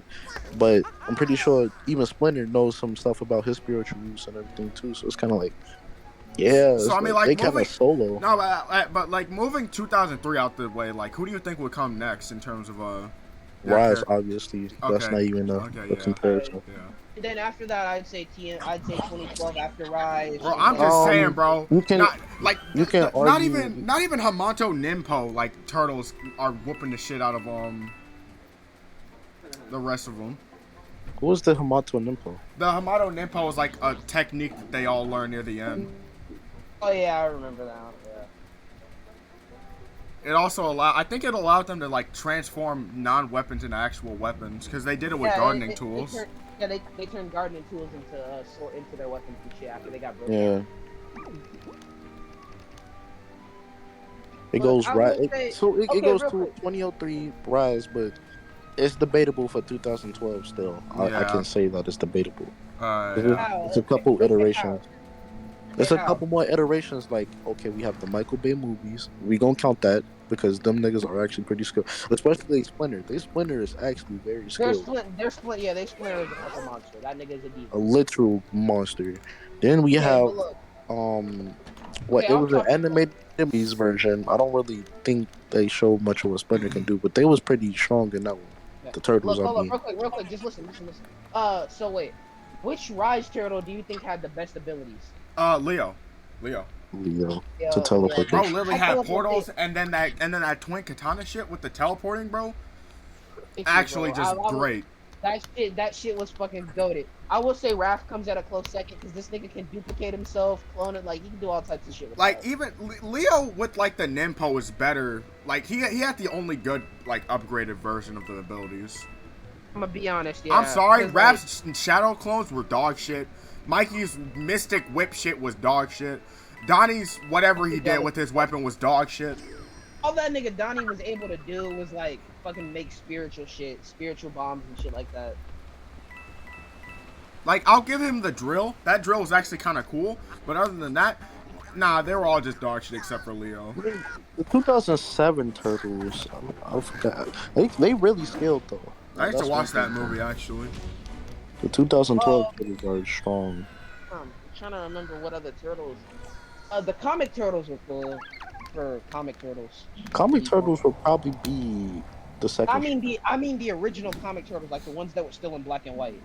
Speaker 4: But I'm pretty sure even Splinter knows some stuff about his spiritual roots and everything too. So it's kind of like, yeah.
Speaker 1: So I mean, like
Speaker 4: they kind of solo.
Speaker 1: No, but like moving 2003 out the way, like who do you think would come next in terms of
Speaker 4: Rise, obviously. That's
Speaker 1: Okay.
Speaker 4: not even a comparison.
Speaker 1: Yeah.
Speaker 3: And then after that, I'd say 2012 after Rise.
Speaker 1: Bro, I'm just saying, bro.
Speaker 4: You can
Speaker 1: not, like
Speaker 4: you can
Speaker 1: not
Speaker 4: argue-
Speaker 1: even Hamato Nimpo like turtles are whooping the shit out of the rest of them.
Speaker 4: What was the Hamato Nimpo?
Speaker 1: The Hamato Nimpo is like a technique that they all learn near the end.
Speaker 3: Oh yeah, I remember that. Yeah.
Speaker 1: It also I think it allowed them to like transform non-weapons into actual weapons because they did it with gardening tools.
Speaker 3: They turned gardening tools into their weapons and shit after they got broken.
Speaker 4: Yeah. It goes right. It goes to 2003 Rise, but it's debatable for 2012 still. I can say that it's debatable. It's a couple iterations. There's a couple more iterations. Like, okay, we have the Michael Bay movies. We gonna count that because them niggas are actually pretty skilled. Especially Splinter. Splinter is actually very skilled.
Speaker 3: They Splinter is a fucking monster. That nigga is a diva.
Speaker 4: A literal monster. Then we have it was an animated movies version. I don't really think they show much of what Splinter can do, but they was pretty strong in that one. Yeah. The turtles.
Speaker 3: Look, hold on, real quick. Just listen. So wait, which Rise turtle do you think had the best abilities?
Speaker 1: Leo.
Speaker 4: To teleport.
Speaker 1: Bro literally had portals and then that twin katana shit with the teleporting, bro. Actually, just great.
Speaker 3: That shit was fucking goated. I will say Raph comes at a close second because this nigga can duplicate himself, clone it, like he can do all types of shit with
Speaker 1: Like
Speaker 3: that.
Speaker 1: even Leo with like the Ninpo is better. Like he had the only good like upgraded version of the abilities.
Speaker 3: I'm gonna be honest, yeah.
Speaker 1: I'm sorry,
Speaker 3: 'cause,
Speaker 1: Rap's shadow clones were dog shit. Mikey's mystic whip shit was dog shit. Donnie's whatever he did with his weapon was dog shit.
Speaker 3: all that nigga Donnie was able to do was like fucking make spiritual shit, spiritual bombs and shit like that.
Speaker 1: Like I'll give him the drill. That drill was actually kind of cool. But other than that, nah, they were all just dog shit except for Leo.
Speaker 4: The 2007 Turtles, I forgot. They really scaled though.
Speaker 1: I used to
Speaker 4: That's
Speaker 1: watch
Speaker 4: one
Speaker 1: that
Speaker 4: thing.
Speaker 1: movie actually.
Speaker 4: The 2012 Turtles are strong.
Speaker 3: I'm trying to remember what other turtles. The comic turtles were cool. For comic turtles.
Speaker 4: Comic Turtles will probably be the second.
Speaker 3: I mean the original comic turtles, like the ones that were still in black and white.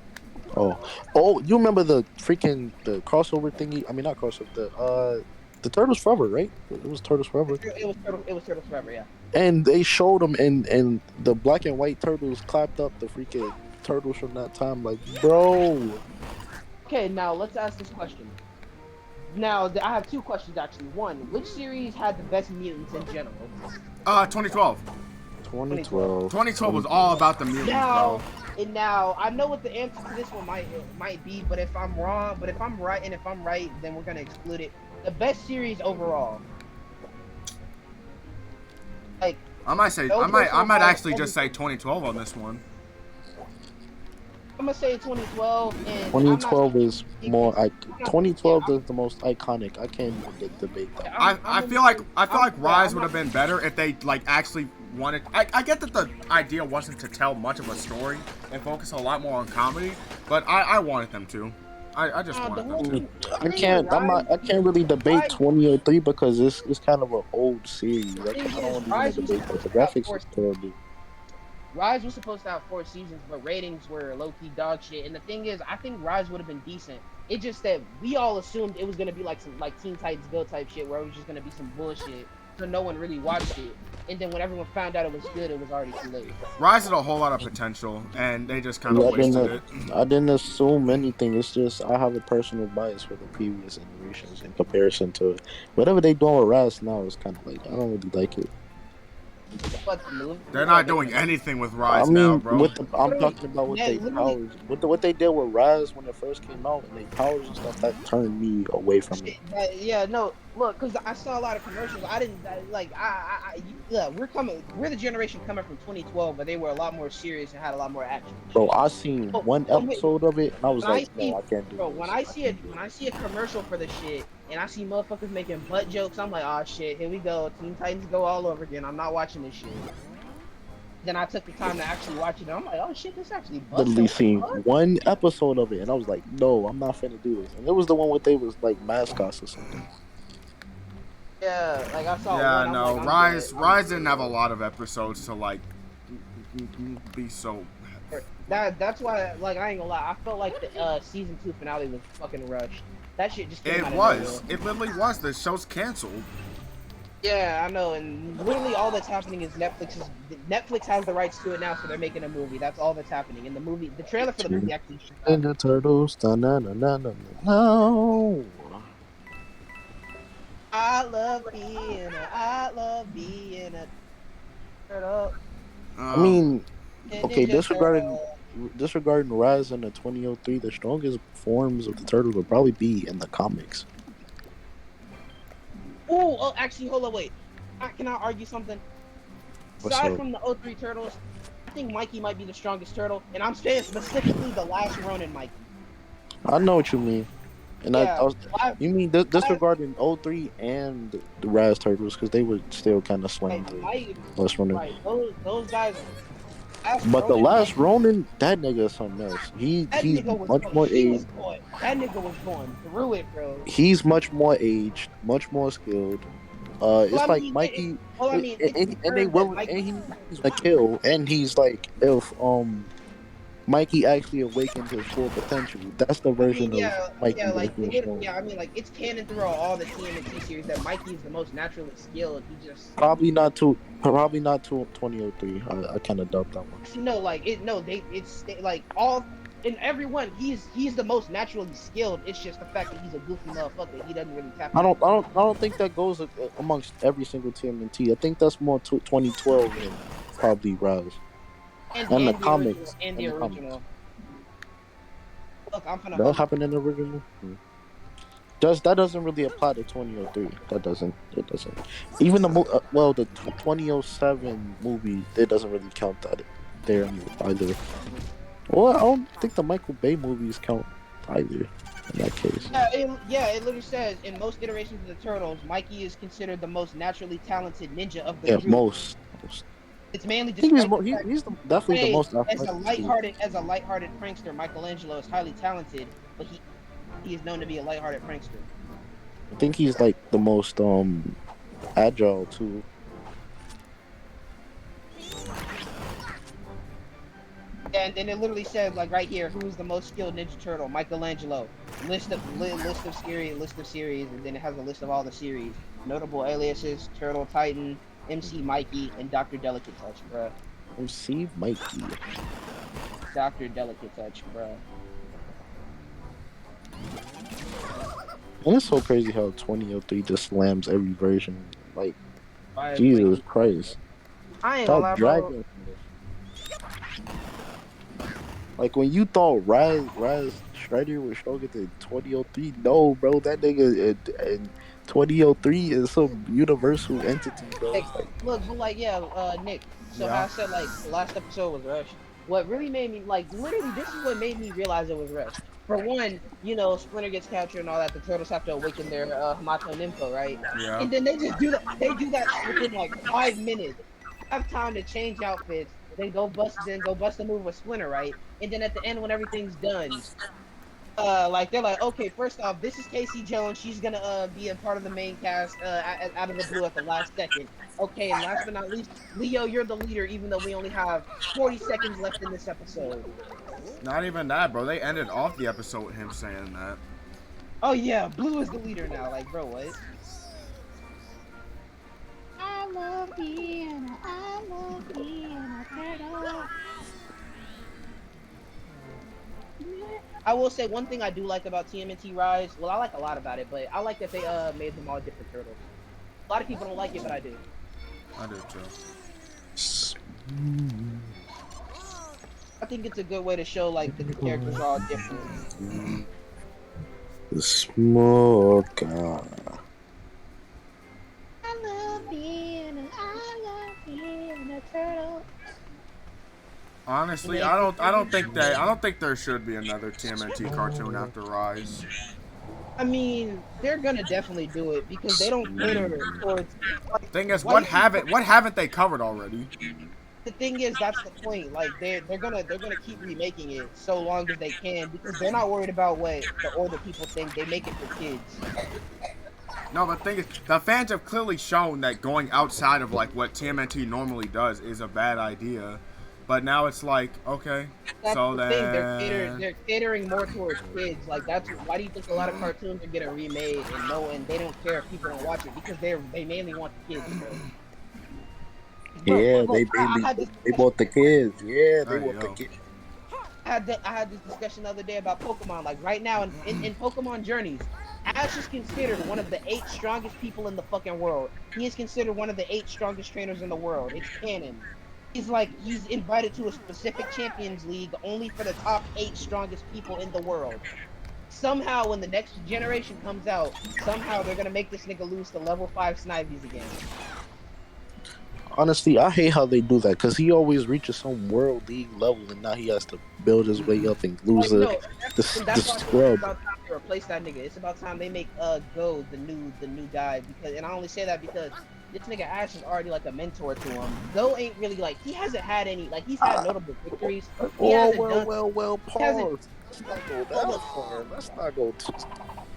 Speaker 4: Oh, you remember the crossover thingy? I mean, not crossover. The Turtles Forever, right? It was Turtles Forever.
Speaker 3: It was Turtles Forever, yeah.
Speaker 4: And they showed them, and the black and white turtles clapped up the freaking turtles from that time. Like, bro.
Speaker 3: Okay, now let's ask this question. Now, I have two questions actually. One, which series had the best mutants in general?
Speaker 1: 2012.
Speaker 4: 2012.
Speaker 1: 2012 was all about the mutants, bro.
Speaker 3: Now I know what the answer to this one might be, but if I'm wrong, but if I'm right, and if I'm right, then we're gonna exclude it. The best series overall. Like
Speaker 1: I might actually just say 2012 on this one.
Speaker 3: I'm gonna say 2012 and
Speaker 4: 2012 is more. 2012 is the most iconic. I can't even debate that.
Speaker 1: I feel like Rise would have been better if they like actually wanted. I get that the idea wasn't to tell much of a story and focus a lot more on comedy, but I wanted them to. I just wanted them to.
Speaker 4: I can't really debate 2003 because it's kind of an old series. I don't want to debate that. The graphics is terrible.
Speaker 3: Rise was supposed to have 4 seasons, but ratings were low-key dog shit. And the thing is, I think Rise would have been decent. It's just that we all assumed it was gonna be like some Teen Titans Go type shit, where it was just gonna be some bullshit, so no one really watched it. And then when everyone found out it was good, it was already too late.
Speaker 1: Rise had a whole lot of potential, and they just kind of wasted it.
Speaker 4: I didn't assume anything. It's just I have a personal bias for the previous generations in comparison to whatever they doing with Rise now. Is kind of like I don't really like it.
Speaker 1: They're not doing anything with Rise now, bro.
Speaker 4: I'm talking about what they powers. What they did with Rise when it first came out, and they powers and stuff that turned me away from it.
Speaker 3: Yeah, no, look, because I saw a lot of commercials. I didn't yeah, we're the generation coming from 2012, but they were a lot more serious and had a lot more action.
Speaker 4: Bro, I seen one episode of it, and I was like, no, I can't do
Speaker 3: bro,
Speaker 4: this.
Speaker 3: when I see a commercial for the shit, and I see motherfuckers making butt jokes, I'm like, oh shit, here we go, Teen Titans Go all over again. I'm not watching this shit. Then I took the time to actually watch it, and I'm like, oh shit, this actually busted.
Speaker 4: Literally seen one episode of it, and I was like, no, I'm not finna do this. And it was the one where they was like mascots or something.
Speaker 3: Yeah, like I saw.
Speaker 1: Yeah,
Speaker 3: one,
Speaker 1: no,
Speaker 3: like,
Speaker 1: Rise didn't have a lot of episodes to like be so.
Speaker 3: That's why, like, I ain't gonna lie, I felt like the season 2 finale was fucking rushed. That shit just came out of nowhere.
Speaker 1: It literally was. The show's canceled.
Speaker 3: Yeah, I know, and literally all that's happening is Netflix has the rights to it now, so they're making a movie. That's all that's happening. And the trailer for the movie actually.
Speaker 4: And the turtles, no.
Speaker 3: I love being a turtle.
Speaker 4: I mean, okay, disregarding Rise in the 2003, the strongest forms of the turtles would probably be in the comics.
Speaker 3: Oh, actually, hold on, wait. Can I argue something? Aside from the 03 turtles, I think Mikey might be the strongest turtle, and I'm saying specifically the last Ronin Mikey.
Speaker 4: I know what you mean. And
Speaker 3: yeah,
Speaker 4: you mean disregarding 03 and the Rise Turtles, because they were still kind of slaying the last Ronin.
Speaker 3: Right, those guys.
Speaker 4: But the last Ronin, that nigga is something else. He's much more aged.
Speaker 3: That nigga was going through it, bro.
Speaker 4: He's much more aged, much more skilled. It's like Mikey, and he's a kill, and he's like if Mikey actually awakened his full potential. That's the
Speaker 3: I mean,
Speaker 4: version of Mikey that's being shown.
Speaker 3: yeah. I mean, like, it's canon throughout all the TMNT series that Mikey is the most naturally skilled. He just,
Speaker 4: Probably not to 2003. I kind of doubt that one.
Speaker 3: no, like, like all in everyone. He's the most naturally skilled. It's just the fact that he's a goofy motherfucker. He doesn't really tap into.
Speaker 4: I don't think that goes amongst every single TMNT. I think that's more 2012 and probably Rise and the comics
Speaker 3: And the
Speaker 4: and the comics.
Speaker 3: original. Look, I'm finna.
Speaker 4: That happened in the original. That doesn't really apply to 2003. That doesn't. It doesn't. Even the 2007 movie, it doesn't really count that there either. Well, I don't think the Michael Bay movies count either in that case.
Speaker 3: It literally says in most iterations of the Turtles, Mikey is considered the most naturally talented ninja of the
Speaker 4: Yeah,
Speaker 3: group.
Speaker 4: most.
Speaker 3: It's mainly
Speaker 4: I think
Speaker 3: despite
Speaker 4: definitely the most
Speaker 3: as
Speaker 4: athletic.
Speaker 3: a lighthearted prankster. Michelangelo is highly talented, but he is known to be a lighthearted prankster.
Speaker 4: I think he's like the most agile too.
Speaker 3: And then it literally says, like right here, who is the most skilled Ninja Turtle? Michelangelo. List of series, and then it has a list of all the series. Notable aliases: Turtle Titan, MC Mikey, and Dr. Delicate Touch, bruh.
Speaker 4: MC Mikey.
Speaker 3: Dr. Delicate Touch, bruh.
Speaker 4: And it's so crazy how 2003 just slams every version. Like,
Speaker 3: Right,
Speaker 4: Jesus Christ.
Speaker 3: I ain't gonna lie,
Speaker 4: That
Speaker 3: bro.
Speaker 4: dragon. Like, when you thought Rise Strider was stronger than 2003, no, bro. That nigga in 2003 is some universal entity, bro.
Speaker 3: Like,
Speaker 4: Like,
Speaker 3: look, but like, Nick. So how I said like the last episode was rushed. What really made me literally this is what made me realize it was rushed. For one, Splinter gets captured and all that. The turtles have to awaken their Hamato Nympho, right?
Speaker 1: Yeah.
Speaker 3: And then they just do that. They do that within like 5 minutes. Have time to change outfits. Then go bust a move with Splinter, right? And then at the end, when everything's done, they're like, okay, first off, this is Casey Jones. She's gonna be a part of the main cast out of the blue at the last second. Okay, and last but not least, Leo, you're the leader, even though we only have 40 seconds left in this episode.
Speaker 1: Not even that, bro. They ended off the episode with him saying that.
Speaker 3: Oh yeah, Blue is the leader now. Like, bro, what?
Speaker 7: I love being a turtle.
Speaker 3: I will say one thing I do like about TMNT Rise. Well, I like a lot about it, but I like that they made them all different turtles. A lot of people don't like it, but I do.
Speaker 1: I do too.
Speaker 3: I think it's a good way to show like that the characters are all different.
Speaker 4: the smoker.
Speaker 7: I love being a turtle.
Speaker 1: Honestly, I don't think there should be another TMNT cartoon after Rise.
Speaker 3: I mean, they're gonna definitely do it because they don't cater towards.
Speaker 1: Thing is, what haven't they covered already?
Speaker 3: The thing is, that's the point. Like they're gonna keep remaking it so long as they can because they're not worried about what the older people think. They make it for kids.
Speaker 1: No, but the thing is, the fans have clearly shown that going outside of like what TMNT normally does is a bad idea. But now it's like, okay,
Speaker 3: That's
Speaker 1: so
Speaker 3: the
Speaker 1: then
Speaker 3: thing. They're catering more towards kids. Like why do you think a lot of cartoons are getting remade and they don't care if people don't watch it because they mainly want the kids.
Speaker 4: Yeah, they bought the kids. Yeah, they bought the kids.
Speaker 3: I had this discussion the other day about Pokemon. Like right now in Pokemon Journeys, Ash is considered one of the 8 strongest people in the fucking world. He is considered one of the 8 strongest trainers in the world. It's canon. He's invited to a specific Champions League only for the top 8 strongest people in the world. Somehow, when the next generation comes out, somehow they're gonna make this nigga lose to level 5 Snivies again.
Speaker 4: Honestly, I hate how they do that because he always reaches some world league level and now he has to build his way up and lose the scrub.
Speaker 3: It's about time to replace that nigga. It's about time they make Go the new guy and I only say that because this nigga Ash is already like a mentor to him. Go ain't really he hasn't had any he's had notable victories.
Speaker 4: Well, pause. Let's not go that far. Let's not go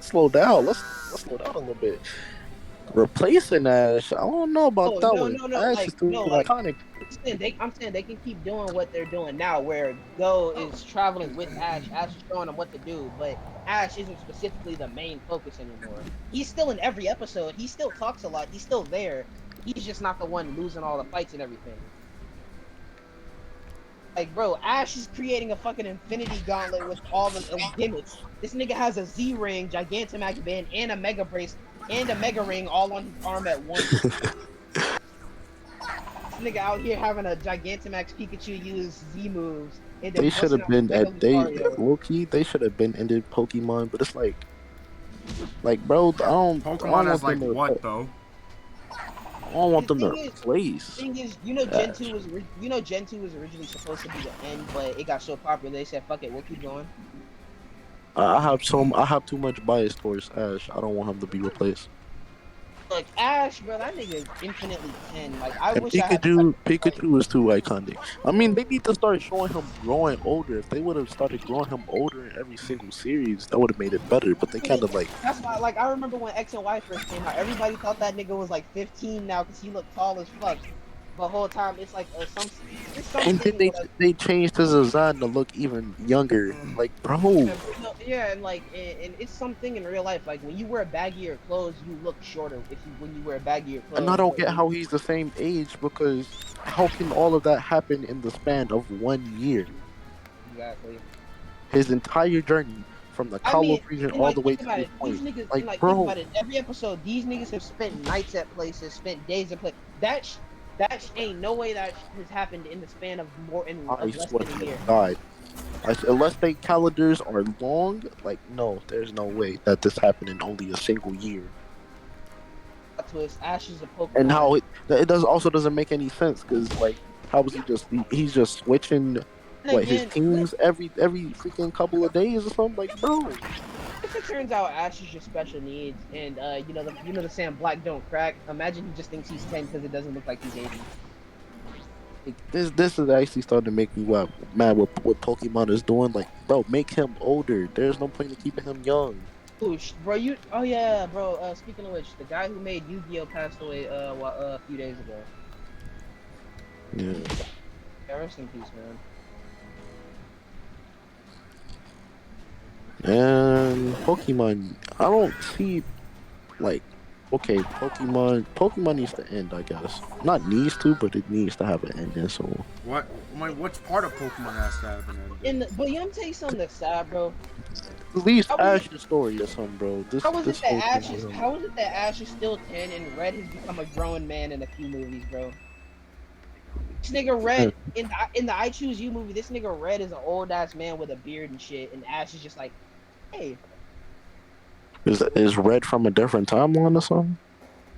Speaker 4: slow down. Let's slow down a little bit. Replacing Ash, I don't know about
Speaker 3: Oh
Speaker 4: that
Speaker 3: no,
Speaker 4: one.
Speaker 3: no, no,
Speaker 4: Ash
Speaker 3: like
Speaker 4: is too
Speaker 3: no, like
Speaker 4: iconic.
Speaker 3: I'm saying they can keep doing what they're doing now, where Go is traveling with Ash. Ash is showing him what to do, but Ash isn't specifically the main focus anymore. He's still in every episode. He still talks a lot. He's still there. He's just not the one losing all the fights and everything. Like, bro, Ash is creating a fucking Infinity Gauntlet with all the gimmicks. This nigga has a Z ring, Gigantamax band, and a Mega Brace, and a Mega Ring all on his arm at once. This nigga out here having a Gigantamax Pikachu use Z moves and then
Speaker 4: They should
Speaker 3: busting
Speaker 4: have
Speaker 3: out
Speaker 4: been
Speaker 3: Mega
Speaker 4: at they
Speaker 3: Lucario.
Speaker 4: low key. They should have been ended Pokemon, but it's like bro, I
Speaker 1: Pokemon
Speaker 4: don't
Speaker 1: as
Speaker 4: want them
Speaker 1: like
Speaker 4: to
Speaker 1: what though?
Speaker 4: I don't want
Speaker 3: The
Speaker 4: them to
Speaker 3: thing is,
Speaker 4: replace
Speaker 3: Gen 2
Speaker 4: Ash.
Speaker 3: was Gen 2 was originally supposed to be the end, but it got so popular they said fuck it, we'll keep going.
Speaker 4: I have too much bias towards Ash. I don't want him to be replaced.
Speaker 3: Like Ash, bro, that nigga is infinitely 10. Like I
Speaker 4: And
Speaker 3: wish I had the type of
Speaker 4: Pikachu is too iconic. I mean, they need to start showing him growing older. If they would have started growing him older in every single series, that would have made it better. But they kind of like,
Speaker 3: That's why, like, I remember when X and Y first came out, everybody thought that nigga was like 15 now because he looked tall as fuck. The whole time, it's like there's
Speaker 4: and then
Speaker 3: something where like,
Speaker 4: they changed his design to look even younger. Like, bro,
Speaker 3: yeah, and like, and it's something in real life. Like when you wear baggier clothes, you look shorter if you when you wear baggier
Speaker 4: and I
Speaker 3: clothes.
Speaker 4: don't
Speaker 3: But
Speaker 4: get
Speaker 3: when
Speaker 4: how he's the same age because how can all of that happen in the span of 1 year?
Speaker 3: exactly,
Speaker 4: His entire journey from the
Speaker 3: I mean,
Speaker 4: Kalos region
Speaker 3: and
Speaker 4: all
Speaker 3: like
Speaker 4: the way
Speaker 3: think
Speaker 4: to
Speaker 3: about
Speaker 4: this
Speaker 3: it, these
Speaker 4: point.
Speaker 3: niggas, and
Speaker 4: Like,
Speaker 3: like think
Speaker 4: bro,
Speaker 3: about it. Every episode, these niggas have spent nights at places, spent days at places. Ain't no way that has happened in the span of
Speaker 4: I
Speaker 3: less
Speaker 4: swear
Speaker 3: than a
Speaker 4: to
Speaker 3: year.
Speaker 4: God. Unless they calendars are long, like no, there's no way that this happened in only a single year.
Speaker 3: Plot twist: Ash is a
Speaker 4: And
Speaker 3: Pokemon.
Speaker 4: how it does also doesn't make any sense because like how was he's just switching
Speaker 3: And
Speaker 4: what his
Speaker 3: again,
Speaker 4: teams every freaking couple of days or something like bro.
Speaker 3: if it turns out Ash is just special needs, and the saying black don't crack. Imagine he just thinks he's 10 because it doesn't look like he's 80.
Speaker 4: Like, this is actually starting to make me mad what Pokemon is doing. Like bro, make him older. There's no point in keeping him young.
Speaker 3: Oh, bro, oh yeah, bro. Speaking of which, the guy who made Yu-Gi-Oh passed away a few days ago.
Speaker 4: Yeah.
Speaker 3: Yeah, rest in peace, man.
Speaker 4: And Pokemon, I don't see like okay, Pokemon needs to end, I guess. Not needs to, but it needs to have an ending. So
Speaker 1: What? I mean, which part of Pokemon has to have an ending?
Speaker 3: But you want to tell you something that's sad, bro?
Speaker 4: at least
Speaker 3: How was it?
Speaker 4: Ash's story or something, bro. This whole thing with him.
Speaker 3: How is it that Ash is still 10 and Red has become a grown man in a few movies, bro? This nigga
Speaker 4: Yeah.
Speaker 3: Red in the I Choose You movie, this nigga Red is an old ass man with a beard and shit, and Ash is just like, hey,
Speaker 4: Is Red from a different timeline or something?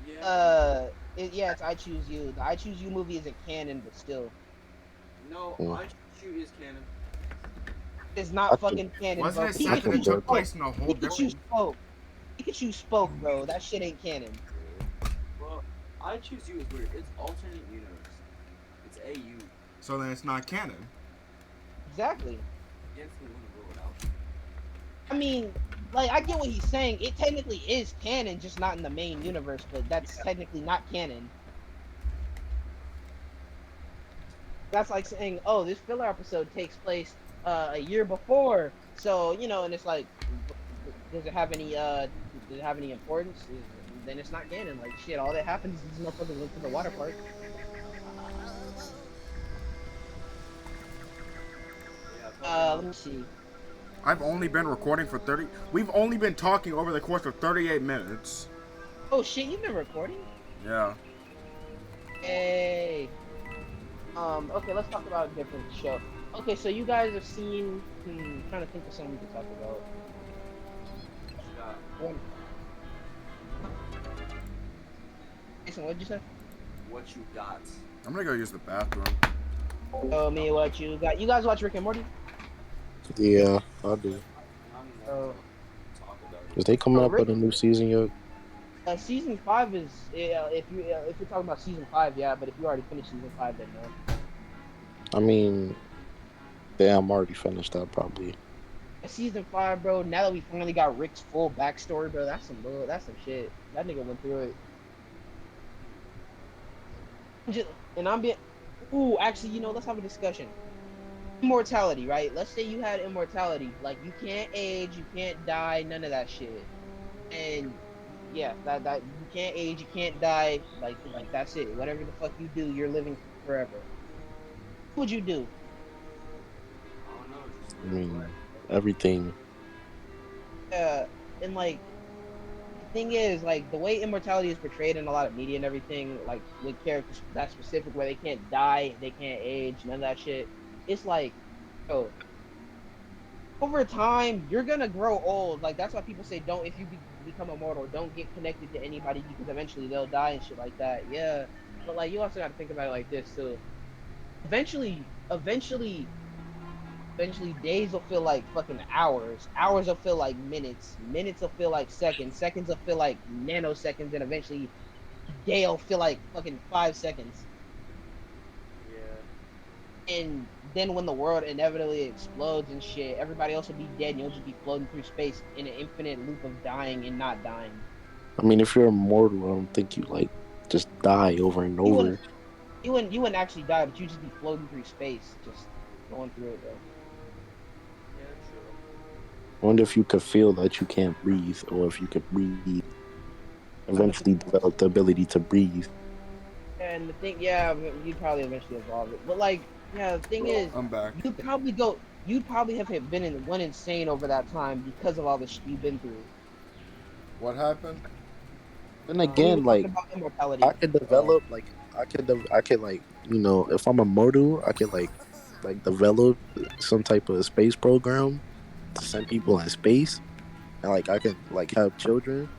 Speaker 5: Yeah.
Speaker 3: yeah, it's I Choose You. The I Choose You movie isn't canon, but still,
Speaker 5: No,
Speaker 4: Mm.
Speaker 5: I Shoot is canon.
Speaker 3: it's
Speaker 4: I
Speaker 3: not
Speaker 4: think
Speaker 3: fucking canon,
Speaker 1: Wasn't
Speaker 3: bro.
Speaker 1: it said that
Speaker 4: think
Speaker 1: it
Speaker 3: Pikachu
Speaker 4: that
Speaker 1: took
Speaker 3: spoke.
Speaker 1: place in a whole
Speaker 3: Pikachu
Speaker 1: different?
Speaker 3: spoke. Pikachu spoke, bro. That shit ain't canon.
Speaker 5: Well, I Choose You is weird. It's alternate universe. It's AU.
Speaker 1: So then it's not canon.
Speaker 3: Exactly.
Speaker 5: Against me want to rule it out.
Speaker 3: I mean, like, I get what he's saying. It technically is canon, just not in the main universe, but that's technically not canon. That's like saying, oh, this filler episode takes place a year before. So, and it's like, does it have any importance? Then it's not canon. Like, shit, all that happens is this motherfucker went to the water park.
Speaker 5: Yeah,
Speaker 3: Let me see.
Speaker 1: I've only been recording for 30. We've only been talking over the course of 38 minutes.
Speaker 3: Oh, shit, you've been recording?
Speaker 1: Yeah.
Speaker 3: Hey. Okay, let's talk about a different show. Okay, so you guys have seen. Trying to think of something we can talk about. One. Jason, what'd you say?
Speaker 5: what you got.
Speaker 1: I'm gonna go use the bathroom.
Speaker 3: Tell me what you got. You guys watch Rick and Morty?
Speaker 4: Yeah, I do.
Speaker 3: Oh.
Speaker 5: Talk about it.
Speaker 4: Is they coming up with a new season yet?
Speaker 3: Season 5 is if you're talking about season 5, yeah. But if you already finished season 5, then no.
Speaker 4: I mean, damn, I'm already finished that probably.
Speaker 3: Season 5, bro. Now that we finally got Rick's full backstory, bro, that's some shit. That nigga went through it. And I'm being. Ooh, actually, let's have a discussion. Immortality, right? Let's say you had immortality. Like, you can't age, you can't die, none of that shit. And yeah, that you can't age, you can't die. Like that's it. Whatever the fuck you do, you're living forever. What would you do?
Speaker 5: I don't know, just
Speaker 4: I
Speaker 5: live
Speaker 4: mean,
Speaker 5: forever.
Speaker 4: everything.
Speaker 3: Uh, and like the thing is, like the way immortality is portrayed in a lot of media and everything, like with characters that specific where they can't die, they can't age, none of that shit. It's like, oh, over time you're gonna grow old. Like that's why people say don't if you become immortal, don't get connected to anybody because eventually they'll die and shit like that. Yeah, but like you also got to think about it like this too. Eventually, days will feel like fucking hours. Hours will feel like minutes. Minutes will feel like seconds. Seconds will feel like nanoseconds, and eventually, day will feel like fucking 5 seconds.
Speaker 5: Yeah.
Speaker 3: And then when the world inevitably explodes and shit, everybody else will be dead, and you'll just be floating through space in an infinite loop of dying and not dying.
Speaker 4: I mean, if you're immortal, I don't think you like just die over and
Speaker 3: You wouldn't,
Speaker 4: over.
Speaker 3: you wouldn't actually die, but you just be floating through space, just going through it though.
Speaker 5: Yeah, true.
Speaker 4: I wonder if you could feel that you can't breathe, or if you could breathe,
Speaker 3: Yeah, but
Speaker 4: eventually develop the ability to breathe.
Speaker 3: and the thing, yeah, you'd probably eventually evolve it. But like, yeah, the thing is,
Speaker 1: I'm back.
Speaker 3: you'd probably have went insane over that time because of all the shit you've been through.
Speaker 1: What happened?
Speaker 4: Then
Speaker 3: We were
Speaker 4: again,
Speaker 3: talking
Speaker 4: like
Speaker 3: about
Speaker 4: I
Speaker 3: immortality.
Speaker 4: could
Speaker 1: Oh,
Speaker 4: develop, like I could like if I'm immortal, I could like develop some type of space program to send people in space, and like I can like have children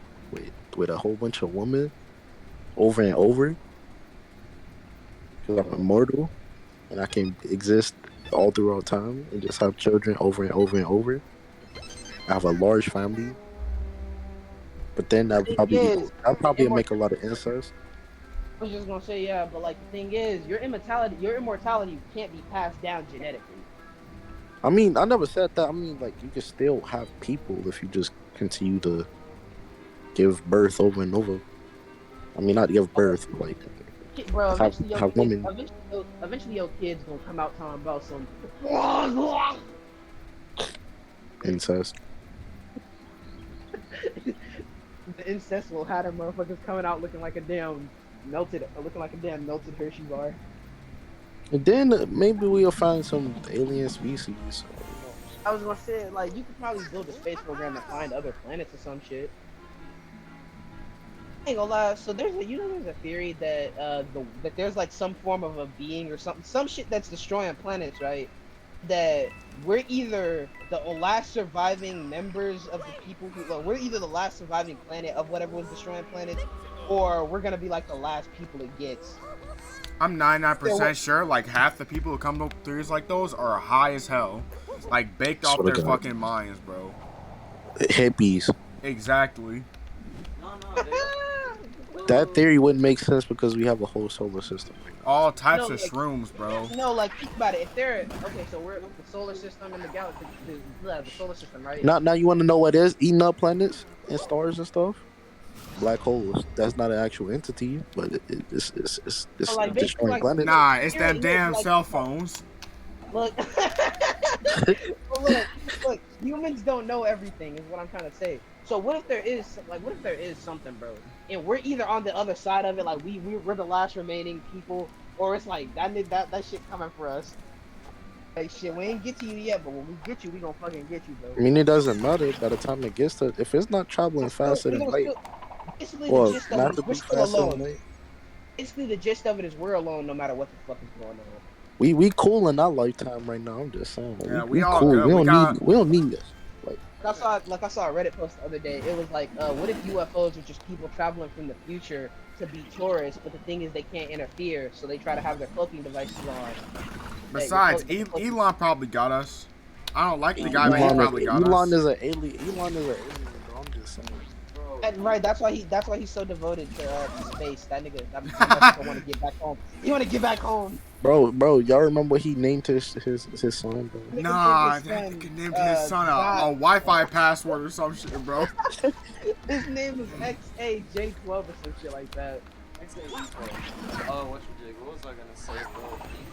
Speaker 4: with a whole bunch of women over and over because I'm immortal and I can exist all throughout time and just have children over and over and over. I have a large family, but then
Speaker 3: Thing is,
Speaker 4: I'd probably
Speaker 3: immort-
Speaker 4: make a lot of incest.
Speaker 3: I was just gonna say yeah, but like the thing is, your immortality can't be passed down genetically.
Speaker 4: I mean, I never said that. I mean, like you can still have people if you just continue to give birth over and over. I mean, not give birth, but like
Speaker 3: Bro,
Speaker 4: have women
Speaker 3: eventually your kids gonna come out talking about some.
Speaker 4: incest.
Speaker 3: The incest will have them motherfuckers coming out looking like a damn melted Hershey bar.
Speaker 4: And then maybe we'll find some alien species. Who knows?
Speaker 3: I was gonna say, like, you could probably build a space program to find other planets or some shit. I ain't gonna lie. So there's a theory that that there's like some form of a being or some shit that's destroying planets, right? That we're either the last surviving members of the people who we're either the last surviving planet of whatever was destroying planets, or we're gonna be like the last people it gets.
Speaker 1: I'm
Speaker 3: Yeah,
Speaker 1: 99% sure like half the people who come up with theories like those are high as hell. Like baked off
Speaker 4: Swear
Speaker 1: their
Speaker 4: to God,
Speaker 1: fucking minds, bro.
Speaker 4: hippies.
Speaker 1: Exactly.
Speaker 5: No, they don't.
Speaker 4: That
Speaker 5: Well,
Speaker 4: theory wouldn't make sense because we have a whole solar system right now.
Speaker 1: All types
Speaker 3: no,
Speaker 1: of
Speaker 3: like
Speaker 1: shrooms, bro.
Speaker 3: no, like think about it. If they're okay, so we're the solar system and the galaxy, the solar system, right?
Speaker 4: Now you want to know what is eating up planets and stars and stuff? Black holes. That's not an actual entity, but
Speaker 3: So
Speaker 4: it's
Speaker 3: like basically,
Speaker 4: destroying
Speaker 3: like
Speaker 4: planets.
Speaker 1: Nah, it's
Speaker 3: you're
Speaker 1: them
Speaker 3: look
Speaker 1: damn
Speaker 3: like
Speaker 1: cell phones.
Speaker 3: look. Well, look. Humans don't know everything, is what I'm trying to say. So what if there is something, bro, and we're either on the other side of it, like we're the last remaining people, or it's like that shit coming for us. Like shit, we ain't get to you yet, but when we get you, we gonna fucking get you, bro.
Speaker 4: I mean, it doesn't matter by the time it gets to if it's not traveling faster
Speaker 3: We're
Speaker 4: than
Speaker 3: gonna
Speaker 4: light
Speaker 3: still, basically the
Speaker 4: or
Speaker 3: gist of it is we're
Speaker 4: massively
Speaker 3: still
Speaker 4: faster than
Speaker 3: alone.
Speaker 4: light.
Speaker 3: Basically, the gist of it is we're alone, no matter what the fuck is going on.
Speaker 4: We cool in our lifetime right now. I'm just saying, like,
Speaker 1: Yeah, we
Speaker 4: we
Speaker 1: all
Speaker 4: cool.
Speaker 1: good.
Speaker 4: We don't need this. Like,
Speaker 3: I saw a Reddit post the other day. It was like, what if UFOs are just people traveling from the future to be tourists? But the thing is, they can't interfere, so they try to have their cloaking devices on.
Speaker 1: Besides, Elon probably got us. I don't like the guy, but he
Speaker 3: Right,
Speaker 1: probably got
Speaker 4: Elon
Speaker 1: us.
Speaker 4: is an alien. Elon is an alien, bro. I'm just saying.
Speaker 5: bro,
Speaker 3: right. That's why he's so devoted to space. That motherfucker want to get back home. He want to get back home.
Speaker 4: Bro, y'all remember what he named his son, bro?
Speaker 3: Nigga named his
Speaker 1: Nah, that
Speaker 3: son,
Speaker 1: nigga named his son
Speaker 3: God.
Speaker 1: a Wi-Fi password or some shit, bro.
Speaker 3: His name is XAJ12 or some shit like that.
Speaker 6: Oh, what was I gonna say, bro?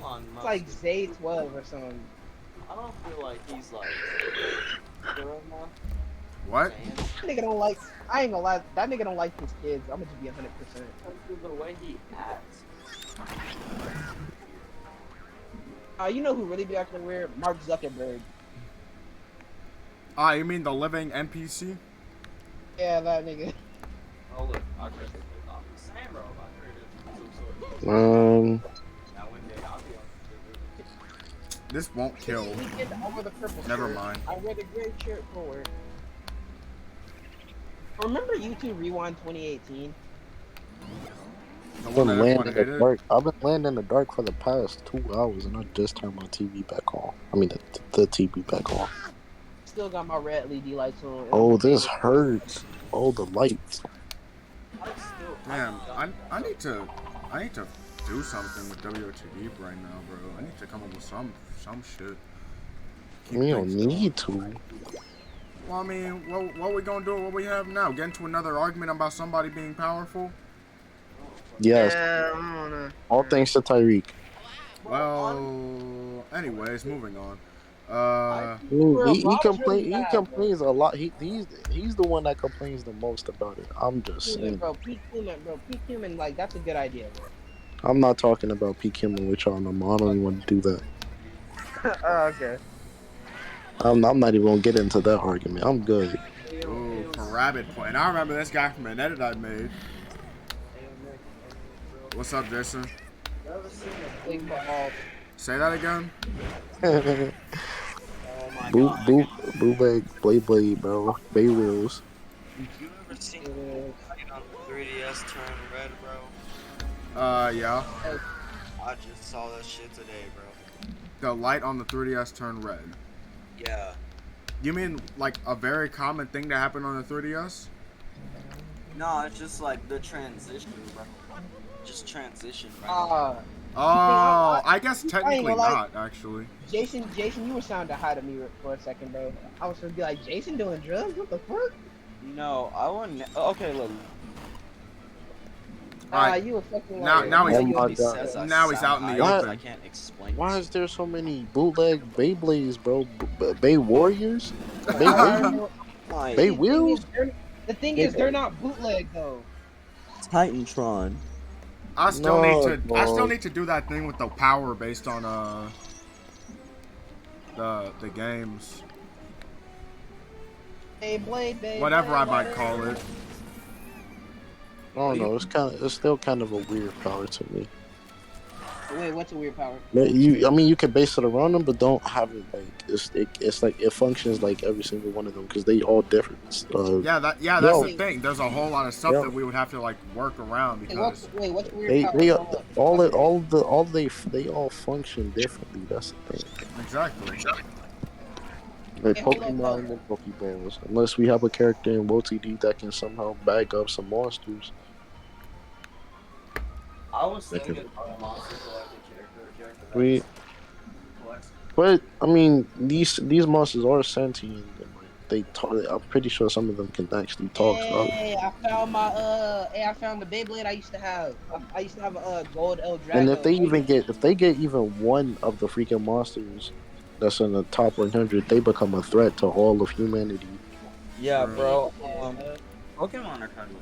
Speaker 6: Elon
Speaker 3: It's
Speaker 6: Musk.
Speaker 3: like Zay 12 or something.
Speaker 6: I don't feel like he's like good right now.
Speaker 1: What?
Speaker 3: That nigga don't like. I ain't gonna lie. That nigga don't like his kids. I'm gonna just be 100%.
Speaker 6: The way he acts.
Speaker 3: You know who really be acting weird? Mark Zuckerberg.
Speaker 1: Ah, you mean the living NPC?
Speaker 3: Yeah, that nigga.
Speaker 6: Oh look, I created the same bro. I created some sort of. Now one day I'll be on.
Speaker 1: This won't kill.
Speaker 3: He did over the purple
Speaker 1: Never
Speaker 3: shirt.
Speaker 1: mind.
Speaker 3: I wear the gray shirt forward. Remember YouTube Rewind 2018?
Speaker 1: The
Speaker 4: I've
Speaker 1: one
Speaker 4: been
Speaker 1: that
Speaker 4: laying
Speaker 1: everyone
Speaker 4: in the
Speaker 1: hated?
Speaker 4: dark. I've been laying in the dark for the past 2 hours, and I just turned my TV back on. I mean, the TV back on.
Speaker 3: Still got my red LED lights on. and
Speaker 4: Oh,
Speaker 3: I'm okay
Speaker 4: this
Speaker 3: with it.
Speaker 4: hurts. Oh, the lights.
Speaker 1: Damn, I need to do something with WOTD right now, bro. I need to come up with some shit. Keep
Speaker 4: We don't
Speaker 1: things going.
Speaker 4: need to.
Speaker 1: Well, I mean, what we gonna do with what we have now? Get into another argument about somebody being powerful?
Speaker 4: Yes.
Speaker 3: Yeah, I don't know.
Speaker 4: All thanks to Tyreek.
Speaker 1: Well, anyways, moving on.
Speaker 4: He
Speaker 3: Really
Speaker 4: complains a lot. He's the one that complains the most about it. I'm just saying.
Speaker 3: bro. Peak human, like that's a good idea, bro.
Speaker 4: I'm not talking about P. Kim with y'all no more. I don't even want to do that.
Speaker 3: Oh, okay.
Speaker 4: I'm not even gonna get into that argument. I'm good.
Speaker 1: Ooh, for Rabbit Point. I remember this guy from an edit I made. What's up, Jason? Say that again?
Speaker 4: Bootleg, blade, bro. Bay wheels.
Speaker 5: You ever seen light on the 3DS turn red, bro?
Speaker 1: Yeah.
Speaker 5: I just saw that shit today, bro.
Speaker 1: The light on the 3DS turned red.
Speaker 5: Yeah.
Speaker 1: You mean like a very common thing that happened on the 3DS?
Speaker 6: No, it's just like the transition, bro. Just transition, right?
Speaker 1: Oh, I guess technically
Speaker 3: gonna lie.
Speaker 1: not, actually.
Speaker 3: Jason, you were sounding high to me for a second, bro. I was gonna be like, Jason doing drugs? What the fuck?
Speaker 6: No, I wouldn't. Okay, look.
Speaker 1: Alright.
Speaker 3: You were fucking
Speaker 1: Now he's
Speaker 4: Oh my God.
Speaker 1: Now he's out in the
Speaker 4: What?
Speaker 1: open.
Speaker 6: I can't explain.
Speaker 4: Why is there so many bootleg Beyblades, bro? Bay Warriors? Bay
Speaker 6: Like,
Speaker 4: Bay Wheels?
Speaker 3: The thing is, they're not bootleg though.
Speaker 6: Titantron.
Speaker 1: I still
Speaker 4: No,
Speaker 1: need to do that thing with the power based on the games.
Speaker 3: Beyblade,
Speaker 1: Whatever I might call it.
Speaker 4: I don't know. It's still kind of a weird power to me.
Speaker 3: Wait, what's a weird power?
Speaker 4: I mean, you can base it around them, but don't have it like it's like it functions like every single one of them because they all different.
Speaker 1: That's the thing. There's a whole lot of stuff that we would have to like work around because
Speaker 3: What's a weird power?
Speaker 4: they all function differently. That's the thing.
Speaker 1: exactly.
Speaker 4: Like
Speaker 3: Hey, hold
Speaker 4: Pokemon and Pokeballs, unless we have a character in WOTD that can somehow bag up some monsters.
Speaker 6: I was
Speaker 4: They
Speaker 6: thinking
Speaker 4: can-
Speaker 6: of monsters like a character.
Speaker 4: We, but I mean, these monsters are sentient. And, like, they talk. I'm pretty sure some of them can actually talk. So
Speaker 3: Hey, I found I found the Beyblade I used to have. I used to have a gold El Drago.
Speaker 4: and if they get even one of the freaking monsters that's in the top 100, they become a threat to all of humanity.
Speaker 6: Yeah, bro.
Speaker 3: Yeah.
Speaker 6: Pokemon are kind of.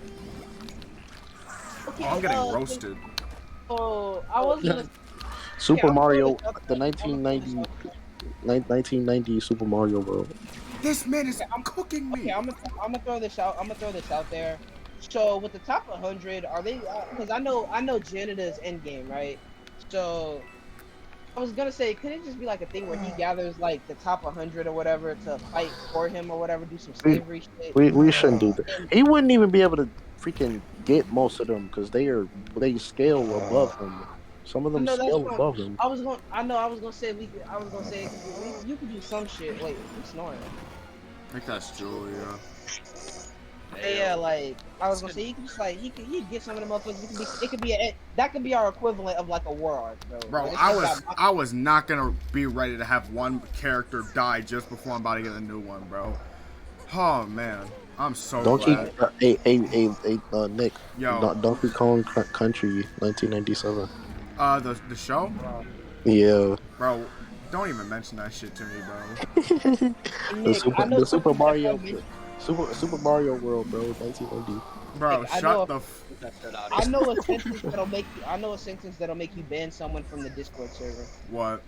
Speaker 3: Okay,
Speaker 1: I'm getting roasted.
Speaker 3: So I was gonna.
Speaker 4: Super
Speaker 3: I'm
Speaker 4: Mario,
Speaker 3: gonna-
Speaker 4: the 1990 Super Mario World.
Speaker 1: This man is cooking me.
Speaker 3: Okay, I'm gonna throw this out. I'm gonna throw this out there. So with the top 100, are they? Because I know Janita's endgame, right? So I was gonna say, could it just be like a thing where he gathers like the top 100 or whatever to fight for him or whatever, do some slavery shit?
Speaker 4: We shouldn't do that. He wouldn't even be able to freaking get most of them because they scale above him. Some of them
Speaker 3: No, that's
Speaker 4: scale
Speaker 3: fine.
Speaker 4: above him.
Speaker 3: I was gonna say you could do some shit. Wait, who's snoring?
Speaker 1: I think that's Julia.
Speaker 3: Yeah, like I was gonna say, he could just like he could get some of the motherfuckers. It could be that could be our equivalent of like a war arc, bro.
Speaker 1: Bro,
Speaker 3: Like,
Speaker 1: I was not gonna be ready to have one character die just before I'm about to get a new one, bro. Oh man. I'm so
Speaker 4: Donkey,
Speaker 1: glad.
Speaker 4: Nick,
Speaker 1: Yo,
Speaker 4: Donkey Kong Country, 1997.
Speaker 1: the show,
Speaker 4: Yeah,
Speaker 1: bro. Don't even mention that shit to me, bro.
Speaker 3: Hey,
Speaker 4: the
Speaker 3: Nick, I
Speaker 4: Super
Speaker 3: know
Speaker 4: the Super
Speaker 3: something that
Speaker 4: Mario
Speaker 3: might make
Speaker 4: Super Mario World, bro, 1990.
Speaker 1: Bro,
Speaker 3: Nick, I know
Speaker 1: shut the.
Speaker 6: That shit out of
Speaker 3: I
Speaker 6: here.
Speaker 3: know a sentence that'll make you. I know a sentence that'll make you ban someone from the Discord server.
Speaker 1: What?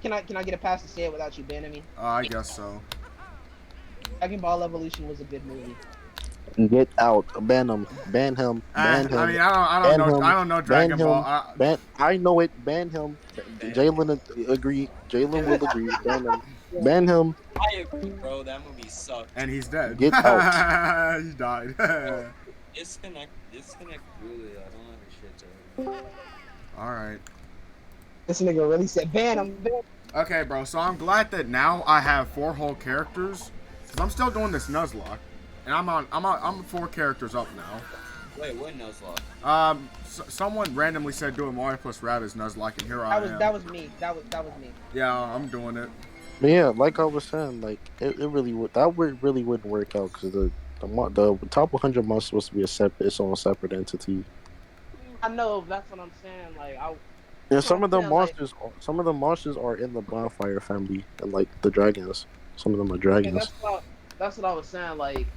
Speaker 3: Can I get a pass to say it without you banning me?
Speaker 1: I guess so.
Speaker 3: Dragon Ball Evolution was a good movie.
Speaker 4: Get out, ban him, ban him, ban
Speaker 1: I
Speaker 4: him,
Speaker 1: mean, I don't
Speaker 4: ban
Speaker 1: know, I
Speaker 4: him,
Speaker 1: don't know
Speaker 4: ban
Speaker 1: Dragon Ball.
Speaker 4: him, ban. I know it, ban him.
Speaker 5: Ban him.
Speaker 4: Jalen agree. Jalen will agree. Ban him,
Speaker 3: Yeah.
Speaker 4: ban him.
Speaker 6: I agree, bro. That movie sucked.
Speaker 1: And he's dead.
Speaker 4: Get out.
Speaker 1: He died.
Speaker 6: Bro, disconnect Julie. I don't have shit to.
Speaker 1: All right.
Speaker 3: This nigga really said ban him. Ban him.
Speaker 1: Okay, bro. So I'm glad that now I have 4 whole characters, cause I'm still doing this nuzlocke, and I'm 4 characters up now.
Speaker 6: Wait, what nuzlocke?
Speaker 1: Someone randomly said doing Mario plus Rabbids nuzlocke, and here I am.
Speaker 3: That was me. That was me.
Speaker 1: Yeah, I'm doing it.
Speaker 4: But yeah, like I was saying, like it really would really wouldn't work out because the top 100 monsters supposed to be its own separate entity.
Speaker 3: I know. That's what I'm saying. Like I.
Speaker 4: And
Speaker 3: That's what I'm saying, like-
Speaker 4: some of the monsters are in the bonfire family, and like the dragons. Some of them are
Speaker 3: Yeah,
Speaker 4: dragons.
Speaker 3: that's what I was saying. Like,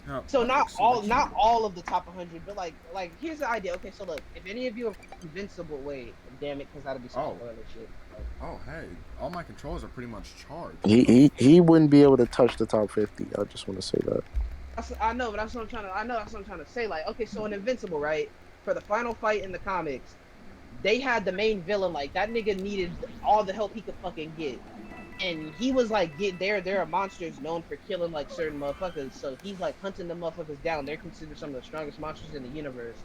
Speaker 1: Yeah,
Speaker 3: so
Speaker 1: that
Speaker 3: not
Speaker 1: makes
Speaker 3: all,
Speaker 1: sense.
Speaker 3: not all of the top 100, but like here's the idea. Okay, so look, if any of you have invincible, wait, damn it, because that'll be some
Speaker 1: Oh.
Speaker 3: spoiler shit.
Speaker 1: Oh, hey, all my controls are pretty much charged.
Speaker 4: He wouldn't be able to touch the top 50. I just want to say that.
Speaker 3: I know, but that's what I'm trying to. I know that's what I'm trying to say. Like, okay, so in Invincible, right? For the final fight in the comics, they had the main villain. Like that nigga needed all the help he could fucking get, and he was like, there are monsters known for killing like certain motherfuckers. So he's like hunting the motherfuckers down. They're considered some of the strongest monsters in the universe.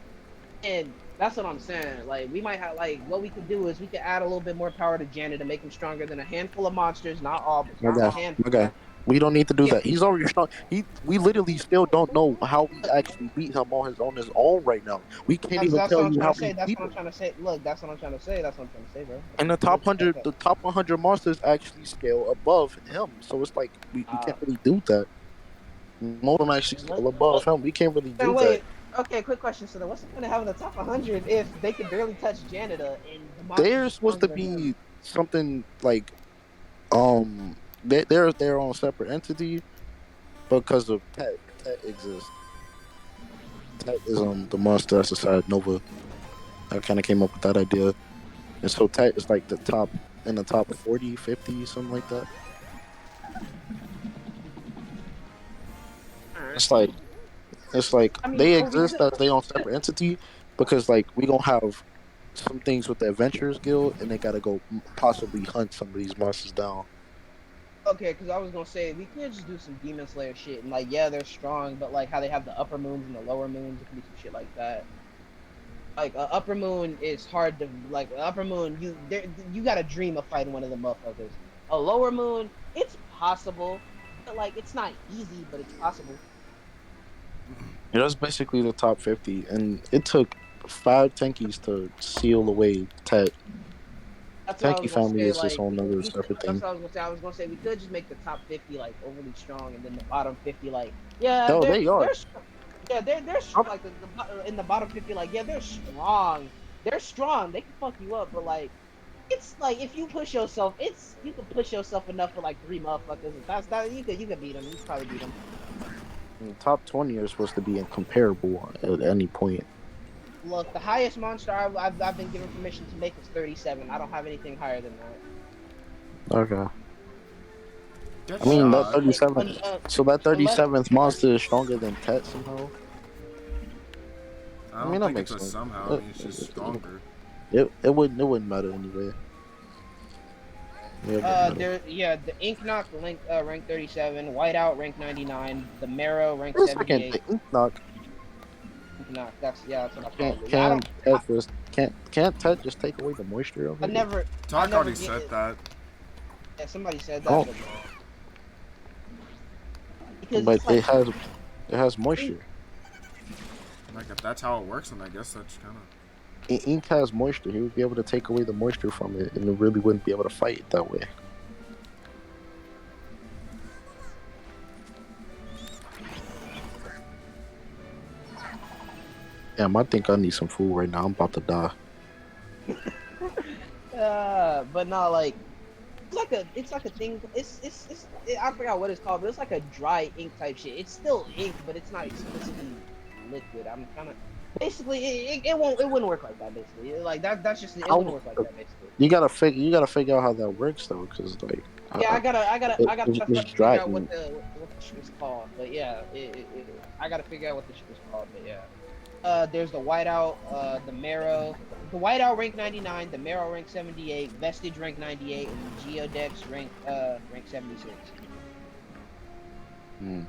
Speaker 3: And that's what I'm saying. Like, we might have, like, what we could do is we could add a little bit more power to Janet to make him stronger than a handful of monsters. Not all, but
Speaker 4: My
Speaker 3: a
Speaker 4: guy,
Speaker 3: handful.
Speaker 4: my guy. We don't need to do
Speaker 3: Yeah.
Speaker 4: that. He's already strong. We literally still don't know how we actually beat him on his own right now. We can't even
Speaker 3: That's
Speaker 4: tell
Speaker 3: what I'm
Speaker 4: you
Speaker 3: trying
Speaker 4: how
Speaker 3: to say.
Speaker 4: many
Speaker 3: That's what I'm
Speaker 4: people.
Speaker 3: trying to say. Look, that's what I'm trying to say. That's what I'm trying to say, bro.
Speaker 4: And the top 100 monsters actually scale above him. So it's like we can't really do that. Most of them actually scale above him. We can't really do
Speaker 3: Then
Speaker 4: that.
Speaker 3: wait. Okay, quick question. So then, what's the point of having the top 100 if they could barely touch Janita and the monsters?
Speaker 4: They're supposed to be something like they're their own separate entity because of Tet. Tet exists. Tet is the monster that's aside Nova. I kind of came up with that idea, and so Tet is like the top in the top 40, 50, something like that. It's like
Speaker 3: I mean,
Speaker 4: they
Speaker 3: or we
Speaker 4: exist
Speaker 3: could-
Speaker 4: as their own separate entity because like we gonna have some things with the Adventurers Guild, and they gotta go possibly hunt some of these monsters down.
Speaker 3: Okay, because I was gonna say we could just do some Demon Slayer shit and like, yeah, they're strong, but like how they have the upper moons and the lower moons, it could be some shit like that. Like upper moon is hard to like. Upper moon, you gotta dream of fighting one of the motherfuckers. A lower moon, it's possible, but like it's not easy, but it's possible.
Speaker 4: Yeah, that's basically the top 50, and it took 5 tankies to seal away Tet.
Speaker 3: That's what I
Speaker 4: Tanky
Speaker 3: was gonna
Speaker 4: family
Speaker 3: say.
Speaker 4: is its
Speaker 3: Like,
Speaker 4: own other separate
Speaker 3: that's
Speaker 4: thing.
Speaker 3: what I was gonna say. I was gonna say we could just make the top 50 like overly strong, and then the bottom 50 like, yeah,
Speaker 4: No, they are.
Speaker 3: They're strong. Like in the bottom 50, like, yeah, they're strong. They're strong. They can fuck you up, but like, it's like if you push yourself, you can push yourself enough for like 3 motherfuckers. That you could beat them. You could probably beat them.
Speaker 4: And the top 20 are supposed to be incomparable at any point.
Speaker 3: Look, the highest monster I've been given permission to make is 37. I don't have anything higher than that.
Speaker 4: Okay.
Speaker 1: Good
Speaker 4: I mean, that
Speaker 1: shot.
Speaker 4: 37. So that 37th monster is stronger than Tet somehow.
Speaker 1: I don't
Speaker 4: mean, that
Speaker 1: think
Speaker 4: makes
Speaker 1: it's a
Speaker 4: sense.
Speaker 1: somehow. I mean, it's just stronger.
Speaker 4: It wouldn't matter anyway. Yeah,
Speaker 3: The Ink Knock rank 37, Whiteout rank 99, the Marrow rank
Speaker 4: wait a second.
Speaker 3: 78.
Speaker 4: The Ink Knock
Speaker 3: Ink Knock, that's what I call
Speaker 4: can't
Speaker 3: it. Yeah,
Speaker 4: can't Tet just take away the moisture of
Speaker 3: I
Speaker 4: it?
Speaker 3: never.
Speaker 1: Talk
Speaker 3: I never
Speaker 1: already
Speaker 3: get
Speaker 1: said
Speaker 3: it.
Speaker 1: that.
Speaker 3: Yeah, somebody said that.
Speaker 4: Oh.
Speaker 3: Because
Speaker 4: But
Speaker 3: it's like,
Speaker 4: it has moisture.
Speaker 1: Like if that's how it works, then I guess that's kind of.
Speaker 4: Ink has moisture. He would be able to take away the moisture from it, and it really wouldn't be able to fight it that way. Damn, I think I need some food right now. I'm about to die.
Speaker 3: But no, like it's like a thing. I forgot what it's called, but it's like a dry ink type shit. It's still ink, but it's not explicitly liquid. I'm trying to basically it wouldn't work like that. Basically, like that's just it wouldn't
Speaker 4: How
Speaker 3: work like that. Basically,
Speaker 4: you gotta figure out how that works though, because like
Speaker 3: yeah, I gotta
Speaker 4: it's
Speaker 3: figure
Speaker 4: dry
Speaker 3: out
Speaker 4: ink.
Speaker 3: what the shit is called. But yeah, I gotta figure out what the shit is called. But yeah. There's the whiteout, the marrow, the whiteout rank 99, the marrow rank 78, vestige rank 98, and geodex rank 76.
Speaker 4: Hmm.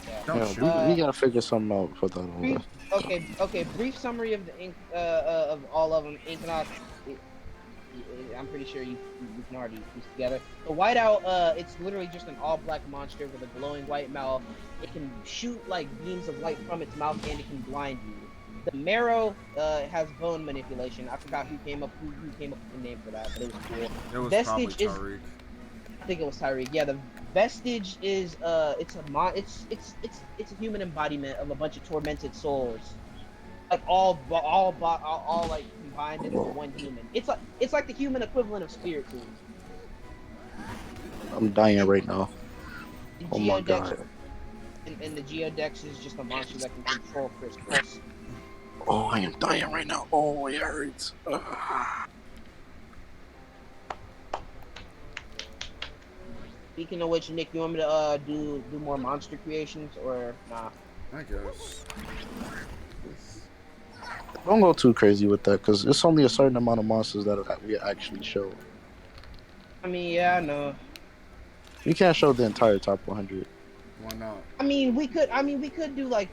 Speaker 3: Yeah.
Speaker 1: Don't
Speaker 4: Yeah,
Speaker 1: shoot
Speaker 4: we
Speaker 1: me.
Speaker 4: gotta figure something out for that.
Speaker 3: Brief, okay. Brief summary of the ink, of all of them. Inknock, I'm pretty sure you can already piece together. The whiteout, it's literally just an all black monster with a glowing white mouth. It can shoot like beams of light from its mouth, and it can blind you. The marrow has bone manipulation. I forgot who came up with the name for that, but it was cool.
Speaker 1: It was probably
Speaker 3: Vestige is,
Speaker 1: Tariq.
Speaker 3: I think it was Tyreek. Yeah, the vestige is it's a human embodiment of a bunch of tormented souls, like all like combined into one human. It's like the human equivalent of spirit tools.
Speaker 4: I'm dying right now.
Speaker 3: The
Speaker 4: Oh my
Speaker 3: geodex
Speaker 4: god.
Speaker 3: and the geodex is just a monster that can control crystals.
Speaker 4: Oh, I am dying right now. Oh, it hurts.
Speaker 3: Speaking of which, Nick, you want me to do more monster creations or nah?
Speaker 1: I guess.
Speaker 4: Don't go too crazy with that, because it's only a certain amount of monsters that we actually show.
Speaker 3: I mean, yeah, I know.
Speaker 4: We can't show the entire top 100.
Speaker 1: Why not?
Speaker 3: We could do like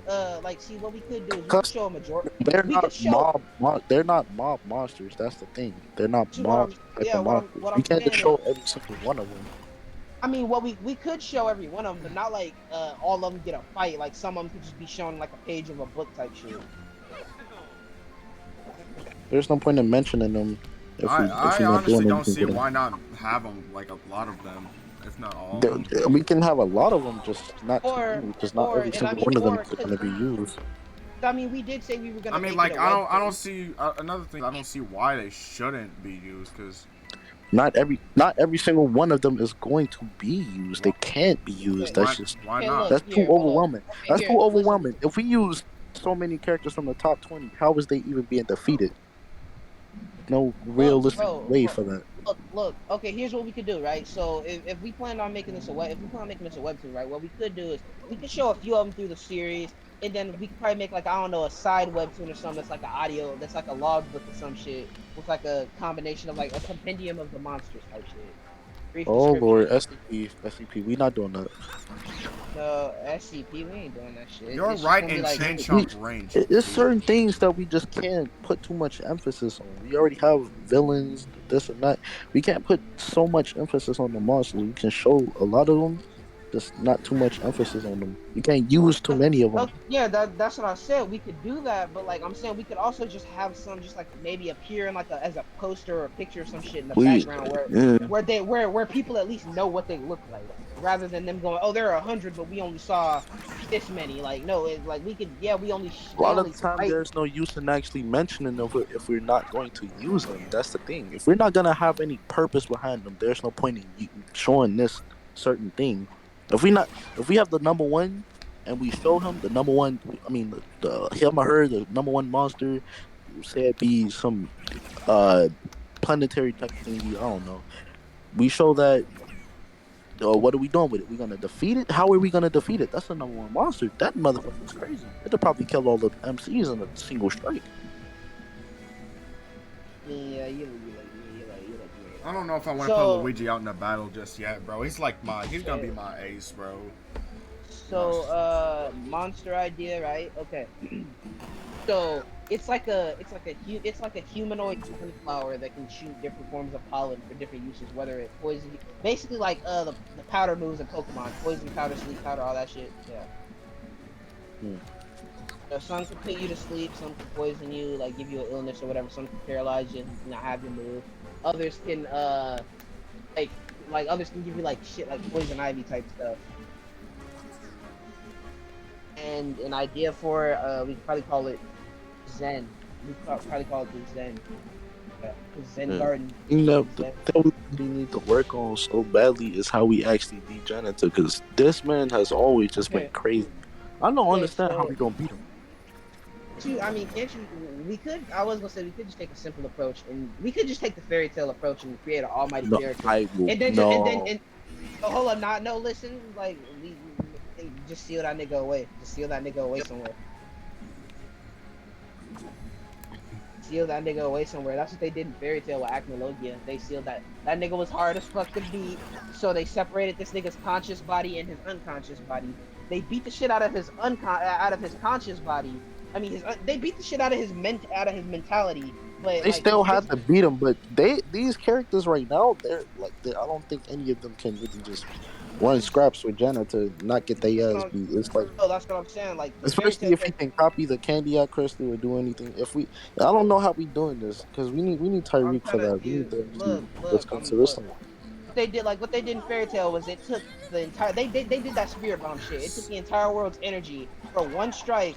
Speaker 3: see what we could do is we could
Speaker 4: Cause
Speaker 3: show a majority.
Speaker 4: they're
Speaker 3: We could
Speaker 4: not
Speaker 3: show.
Speaker 4: they're not mob monsters. That's the thing. They're not
Speaker 3: See what
Speaker 4: mob
Speaker 3: I'm.
Speaker 4: type
Speaker 3: Yeah,
Speaker 4: of monsters.
Speaker 3: what
Speaker 4: We
Speaker 3: I'm
Speaker 4: can't just
Speaker 3: saying is.
Speaker 4: show every single one of them.
Speaker 3: I mean, what we could show every one of them, but not like all of them get a fight. Like some of them could just be shown like a page of a book type shit.
Speaker 4: There's no point in mentioning them if
Speaker 1: I
Speaker 4: we're not doing
Speaker 1: honestly don't
Speaker 4: anything
Speaker 1: see
Speaker 4: with them.
Speaker 1: why not have them, like a lot of them, if not all of them.
Speaker 4: We can have a lot of them, just not too
Speaker 3: Or
Speaker 4: many, because not every
Speaker 3: and I
Speaker 4: single
Speaker 3: mean
Speaker 4: one of them
Speaker 3: or
Speaker 4: is
Speaker 3: because
Speaker 4: going to be used.
Speaker 3: I mean we did say we were
Speaker 1: I
Speaker 3: gonna
Speaker 1: mean,
Speaker 3: make it a
Speaker 1: like I don't
Speaker 3: webtoon.
Speaker 1: see another thing. I don't see why they shouldn't be used, because
Speaker 4: Not every single one of them is going to be used. They can't be used.
Speaker 3: Okay,
Speaker 1: why
Speaker 3: okay,
Speaker 1: not?
Speaker 3: look
Speaker 4: That's too
Speaker 3: here, hold up.
Speaker 4: overwhelming.
Speaker 3: Okay,
Speaker 4: That's
Speaker 3: here,
Speaker 4: too
Speaker 3: listen.
Speaker 4: overwhelming. If we use so many characters from the top 20, how is they even being defeated? No
Speaker 3: Look,
Speaker 4: realistic way
Speaker 3: bro,
Speaker 4: for that.
Speaker 3: look. Okay, here's what we could do, right? So if we plan on making this a web, if we plan on making this a webtoon, right? What we could do is we could show a few of them through the series, and then we could probably make like I don't know a side webtoon or something that's like an audio, that's like a logbook or some shit with like a combination of like a compendium of the monsters type shit, brief
Speaker 4: Oh
Speaker 3: description.
Speaker 4: Lord, SCP, we not doing that.
Speaker 3: No, SCP, we ain't doing that shit.
Speaker 1: You're
Speaker 3: It's just
Speaker 1: right
Speaker 3: gonna be
Speaker 1: in
Speaker 3: like
Speaker 1: Chain
Speaker 4: We,
Speaker 1: Chomp range.
Speaker 4: it's certain things that we just can't put too much emphasis on. We already have villains, this and that. We can't put so much emphasis on the monsters. We can show a lot of them, just not too much emphasis on them. You can't use too many of them.
Speaker 3: Yeah, that's what I said. We could do that, but like I'm saying, we could also just have some, just like maybe appear in like as a poster or a picture or some shit in the
Speaker 4: We,
Speaker 3: background where
Speaker 4: yeah.
Speaker 3: where people at least know what they look like, rather than them going, oh, there are 100, but we only saw this many. Like no, it's like we could, yeah, we only
Speaker 4: A
Speaker 3: they
Speaker 4: lot of
Speaker 3: only
Speaker 4: the time,
Speaker 3: fight.
Speaker 4: there's no use in actually mentioning them if we're not going to use them. That's the thing. If we're not gonna have any purpose behind them, there's no point in showing this certain thing. If we not, if we have the number one and we show him the number one, I mean the him or her, the number one monster, say it be some uh planetary type thingy. I don't know. We show that. What are we doing with it? We gonna defeat it? How are we gonna defeat it? That's the number one monster. That motherfucker is crazy. It'll probably kill all the MCs in a single strike.
Speaker 3: Yeah,
Speaker 1: I don't know if I want to put Luigi out in a battle just yet, bro. He's like he's gonna be my ace, bro.
Speaker 3: So monster idea, right? Okay. So it's like a humanoid sunflower that can shoot different forms of pollen for different uses, whether it poison you. Basically like the powder moves in Pokemon, poison powder, sleep powder, all that shit. Yeah. So some can put you to sleep, some can poison you, like give you an illness or whatever. Some can paralyze you, not have you move. Others can like others can give you like shit like poison ivy type stuff. And an idea for we could probably call it Zen. We probably call it the Zen. The Zen
Speaker 4: Yeah.
Speaker 3: Garden.
Speaker 4: You know,
Speaker 3: The
Speaker 4: the
Speaker 3: Zen.
Speaker 4: thing we need to work on so badly is how we actually beat Janitor, because this man has always just been
Speaker 3: Okay.
Speaker 4: crazy. I don't
Speaker 3: Okay,
Speaker 4: understand how
Speaker 3: so
Speaker 4: we gonna beat him.
Speaker 3: I mean, can't you? We could. I was gonna say we could just take a simple approach, and we could just take the fairy tale approach and create an almighty
Speaker 4: No,
Speaker 3: character,
Speaker 4: I will
Speaker 3: and then just
Speaker 4: no.
Speaker 3: oh, hold on, not no. Listen, like we just seal that nigga away. Just seal that nigga away somewhere. Seal that nigga away somewhere. That's what they did in Fairy Tale with Acnologia. They sealed that nigga was hard as fuck to beat, so they separated this nigga's conscious body and his unconscious body. They beat the shit out of his conscious body. I mean, they beat the shit out of out of his mentality, but
Speaker 4: They
Speaker 3: like his
Speaker 4: still had to
Speaker 3: physical.
Speaker 4: beat him, but these characters right now, they're like I don't think any of them can really just run scraps with Jenna to not get
Speaker 3: That's
Speaker 4: their
Speaker 3: what
Speaker 4: ass
Speaker 3: I'm.
Speaker 4: beat. It's like,
Speaker 3: Oh, that's what I'm saying. Like the Fairy
Speaker 4: especially
Speaker 3: Tale
Speaker 4: if he
Speaker 3: character.
Speaker 4: can copy the candy out crystal or do anything. If we, I don't know how we doing this because we need
Speaker 3: I'm
Speaker 4: Tyreek for
Speaker 3: trying to
Speaker 4: that. We need
Speaker 3: do.
Speaker 4: to actually
Speaker 3: Look.
Speaker 4: let's go to this
Speaker 3: Look.
Speaker 4: thing.
Speaker 3: What they did in Fairy Tale was it took the entire they did that spirit bomb shit. It took the entire world's energy for one strike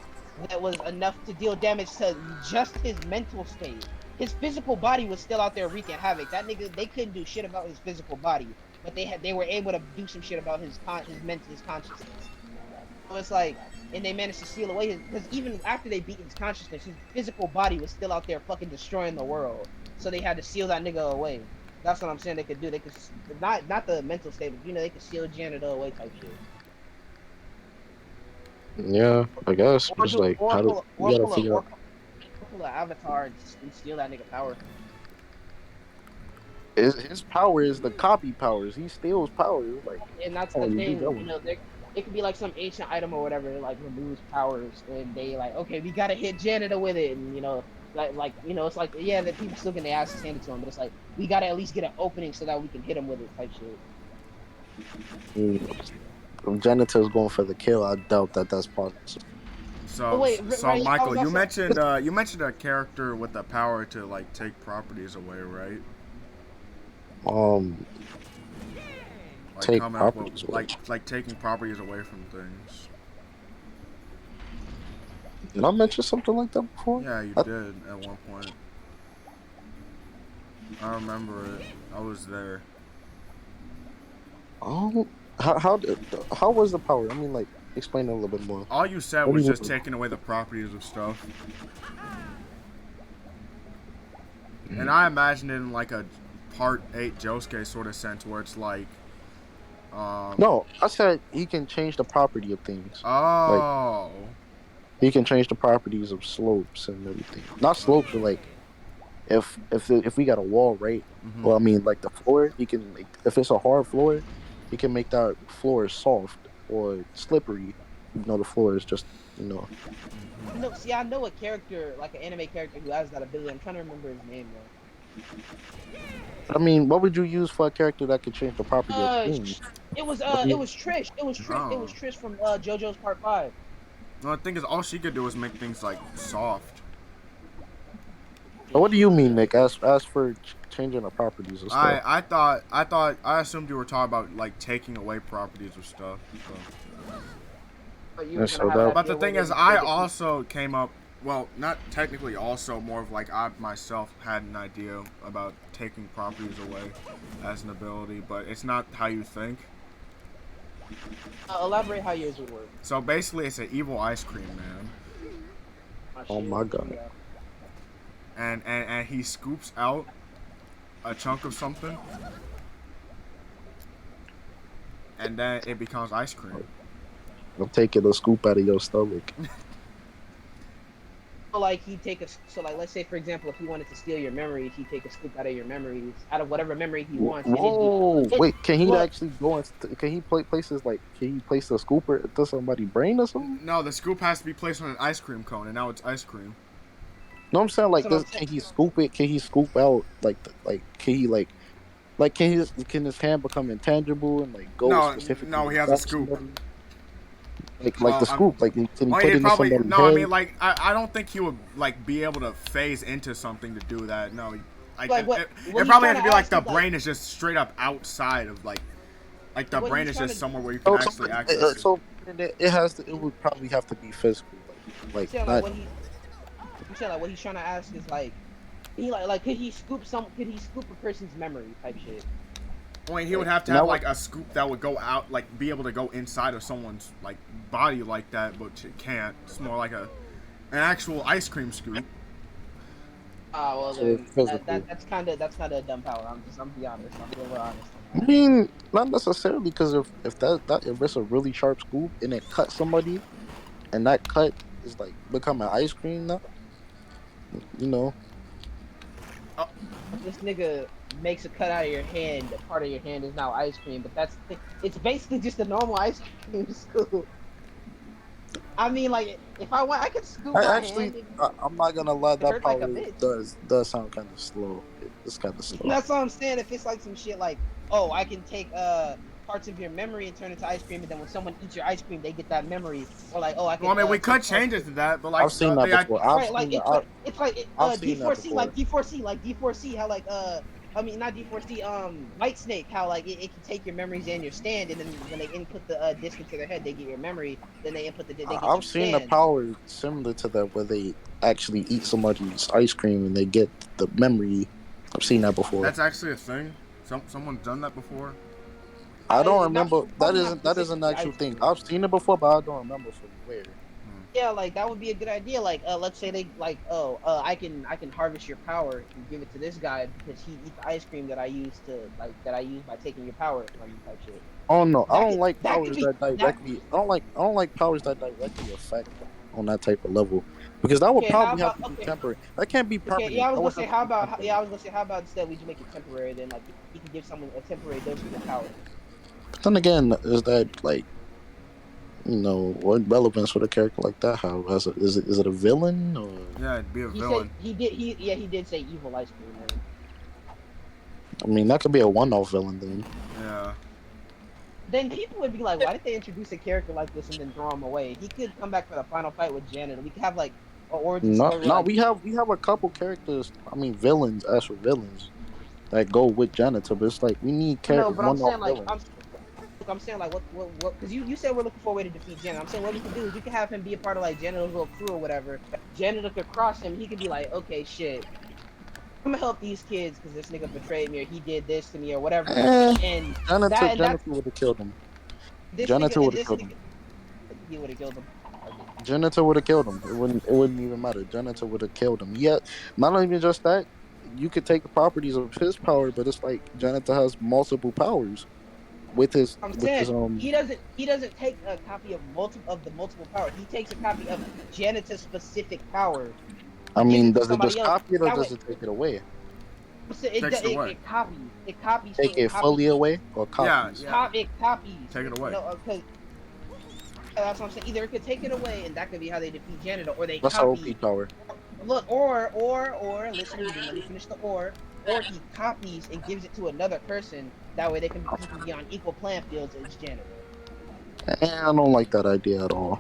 Speaker 3: that was enough to deal damage to just his mental state. His physical body was still out there wreaking havoc. That nigga they couldn't do shit about his physical body, but they were able to do some shit about his consciousness. So it's like, and they managed to seal away his, because even after they beat his consciousness, his physical body was still out there fucking destroying the world. So they had to seal that nigga away. That's what I'm saying they could do. They could not the mental state, but they could seal janitor away type shit.
Speaker 4: Yeah, I guess.
Speaker 3: Or
Speaker 4: Just
Speaker 3: do
Speaker 4: like how do we gotta figure out
Speaker 3: pull a avatar and steal that nigga power.
Speaker 4: his power is the copy powers. He steals powers. Like,
Speaker 3: And that's
Speaker 4: oh,
Speaker 3: the
Speaker 4: you do that
Speaker 3: thing,
Speaker 4: one.
Speaker 3: it could be like some ancient item or whatever, like removes powers, and they like, okay, we gotta hit janitor with it, and it's like, yeah, that people still get their asses handed to him, but it's like we gotta at least get an opening so that we can hit him with it type shit.
Speaker 4: If Janitor's going for the kill, I doubt that that's possible.
Speaker 3: Oh
Speaker 1: So,
Speaker 3: wait,
Speaker 1: so
Speaker 3: right? I
Speaker 1: Michael,
Speaker 3: was also
Speaker 1: you mentioned a character with the power to like take properties away, right?
Speaker 4: Um,
Speaker 1: Like
Speaker 4: take
Speaker 1: coming up with
Speaker 4: properties away.
Speaker 1: like taking properties away from things.
Speaker 4: Did I mention something like that before?
Speaker 1: Yeah, you
Speaker 4: I,
Speaker 1: did at one point. I remember it. I was there.
Speaker 4: oh, how was the power? I mean, like, explain it a little bit more.
Speaker 1: All you said
Speaker 4: What do
Speaker 1: was
Speaker 4: you
Speaker 1: just
Speaker 4: mean?
Speaker 1: taking away the properties of stuff. And I imagined it in like a part 8 Josuke sort of sense where it's like
Speaker 4: No, I said he can change the property of things. Like,
Speaker 1: oh.
Speaker 4: he can change the properties of slopes and everything. Not slopes, but like if we got a wall, right?
Speaker 1: Mm-hmm.
Speaker 4: Well, I mean, like the floor, he can make, if it's a hard floor, he can make that floor soft or slippery. Even though the floor is just, you know.
Speaker 3: no. See, I know a character like an anime character who has that ability. I'm trying to remember his name though.
Speaker 4: I mean, what would you use for a character that could change the property of things?
Speaker 3: It was
Speaker 4: What do
Speaker 3: it
Speaker 4: you,
Speaker 3: was Trish. It
Speaker 1: Oh.
Speaker 3: was Trish from JoJo's Part 5.
Speaker 1: No, the thing is, all she could do was make things like soft.
Speaker 4: what do you mean, Nick? As for changing the properties of stuff.
Speaker 1: I assumed you were talking about like taking away properties of stuff. So.
Speaker 3: But you
Speaker 4: Yeah,
Speaker 3: were
Speaker 4: so
Speaker 3: gonna have
Speaker 4: that-
Speaker 3: that
Speaker 1: But the
Speaker 3: deal
Speaker 1: thing
Speaker 3: with
Speaker 1: is,
Speaker 3: it.
Speaker 1: I also came up. Well, not technically. Also, more of like I myself had an idea about taking properties away as an ability, but it's not how you think.
Speaker 3: Elaborate how yours would work.
Speaker 1: So basically, it's an evil ice cream man,
Speaker 4: Oh my god.
Speaker 1: and he scoops out a chunk of something, and then it becomes ice cream.
Speaker 4: I'm taking a scoop out of your stomach.
Speaker 3: So like let's say for example if he wanted to steal your memories, he'd take a scoop out of your memories, out of whatever memory he wants.
Speaker 4: Whoa! Wait, can he
Speaker 3: look,
Speaker 4: actually go and can he places like can he place a scooper to somebody's brain or something?
Speaker 1: No, the scoop has to be placed on an ice cream cone, and now it's ice cream.
Speaker 4: No, I'm saying like
Speaker 3: That's what
Speaker 4: this.
Speaker 3: I'm saying.
Speaker 4: Can he scoop it? Can he scoop out like can he like can his hand become intangible and like go specifically?
Speaker 1: No, he
Speaker 4: to
Speaker 1: has a
Speaker 4: stab
Speaker 1: scoop.
Speaker 4: somebody? Like
Speaker 1: Well,
Speaker 4: the scoop, like can he
Speaker 1: Well,
Speaker 4: put it
Speaker 1: he'd
Speaker 4: in
Speaker 1: probably
Speaker 4: somebody's
Speaker 1: no. I
Speaker 4: head?
Speaker 1: mean, like, I don't think he would like be able to phase into something to do that. No,
Speaker 3: Like, what
Speaker 1: it
Speaker 3: he's
Speaker 1: probably
Speaker 3: trying
Speaker 1: has to
Speaker 3: to
Speaker 1: be like
Speaker 3: ask
Speaker 1: the
Speaker 3: is, like-
Speaker 1: brain is just straight up outside of like the
Speaker 3: What
Speaker 1: brain
Speaker 3: he's
Speaker 1: is
Speaker 3: trying
Speaker 1: just
Speaker 3: to-
Speaker 1: somewhere where you can actually access it.
Speaker 4: So it has to. It would probably have to be physical, like
Speaker 3: saying
Speaker 4: not.
Speaker 3: like what he I'm saying like what he's trying to ask is like could he scoop a person's memory type shit?
Speaker 1: I mean, he would have to have like a scoop that would go out, like be able to go inside of someone's like body like that, but it can't. It's more like an actual ice cream scoop.
Speaker 3: Well then that's kind of a dumb power. I'm be honest. I'm being real honest.
Speaker 4: I mean, not necessarily, because if if it's a really sharp scoop and it cuts somebody, and that cut is like becoming ice cream now, you know.
Speaker 3: This nigga makes a cut out of your hand. A part of your hand is now ice cream, but it's basically just a normal ice cream scoop. I mean, like if I want, I could scoop my hand.
Speaker 4: I'm not gonna lie. That power does sound kind of slow. It's kind of slow.
Speaker 3: That's what I'm saying. If it's like some shit like, oh, I can take parts of your memory and turn it into ice cream, and then when someone eats your ice cream, they get that memory. Or like, oh, I can.
Speaker 1: Well, I mean, we could change it to that, but like
Speaker 4: I've seen that before.
Speaker 3: It's like D4C, like D4C, how like I mean not D4C, White Snake, how like it can take your memories and your stand, and then when they input the disc into their head, they get your memory. Then they input
Speaker 4: I've seen the power similar to that, where they actually eat somebody's ice cream and they get the memory. I've seen that before.
Speaker 1: That's actually a thing. Someone's done that before.
Speaker 4: I don't remember. That isn't an actual thing. I've seen it before, but I don't remember from where.
Speaker 3: Yeah, like that would be a good idea. Like, let's say they like, I can harvest your power and give it to this guy because he eats the ice cream that I use by taking your power from you type shit.
Speaker 4: Oh no, I don't like powers that directly. I don't like powers that directly affect on that type of level, because that would probably have to be temporary. That can't be permanent.
Speaker 3: Yeah, I was gonna say how about instead we just make it temporary? Then like he can give someone a temporary dose of the power.
Speaker 4: But then again, is that like, you know, what relevance would a character like that have? Is it a villain or?
Speaker 1: Yeah, it'd be a villain.
Speaker 3: He did say evil ice cream man.
Speaker 4: I mean, that could be a one-off villain then.
Speaker 1: Yeah.
Speaker 3: Then people would be like, why did they introduce a character like this and then throw him away? He could come back for the final fight with Janet. We could have like an origin story.
Speaker 4: No, we have a couple characters. I mean, villains, actual villains that go with Janitor. But it's like we need characters.
Speaker 3: No, but I'm saying like I'm saying like what? Because you said we're looking for a way to defeat Janet. I'm saying what we can do is we can have him be a part of like Janitor's little crew or whatever. Janitor could cross him. He could be like, okay, shit, I'm gonna help these kids because this nigga betrayed me or he did this to me or whatever. And
Speaker 4: Janitor would have killed him. Janitor would have killed him.
Speaker 3: He would have killed him.
Speaker 4: Janitor would have killed him. It wouldn't even matter. Janitor would have killed him. Yeah, not even just that. You could take the properties of his power, but it's like Janitor has multiple powers. With his,
Speaker 3: he doesn't take a copy of the multiple power. He takes a copy of Janitor's specific power.
Speaker 4: I mean, does it just copy it or does it take it away?
Speaker 3: It copies.
Speaker 4: Take it fully away or copies?
Speaker 1: Yeah.
Speaker 3: It copies.
Speaker 1: Take it away.
Speaker 3: That's what I'm saying. Either it could take it away, and that could be how they defeat Janitor, or they
Speaker 4: That's
Speaker 3: copy.
Speaker 4: OP power.
Speaker 3: Look, or listen to me. Let me finish the or he copies and gives it to another person. That way, he can be on equal playing fields as Janitor.
Speaker 4: I don't like that idea at all.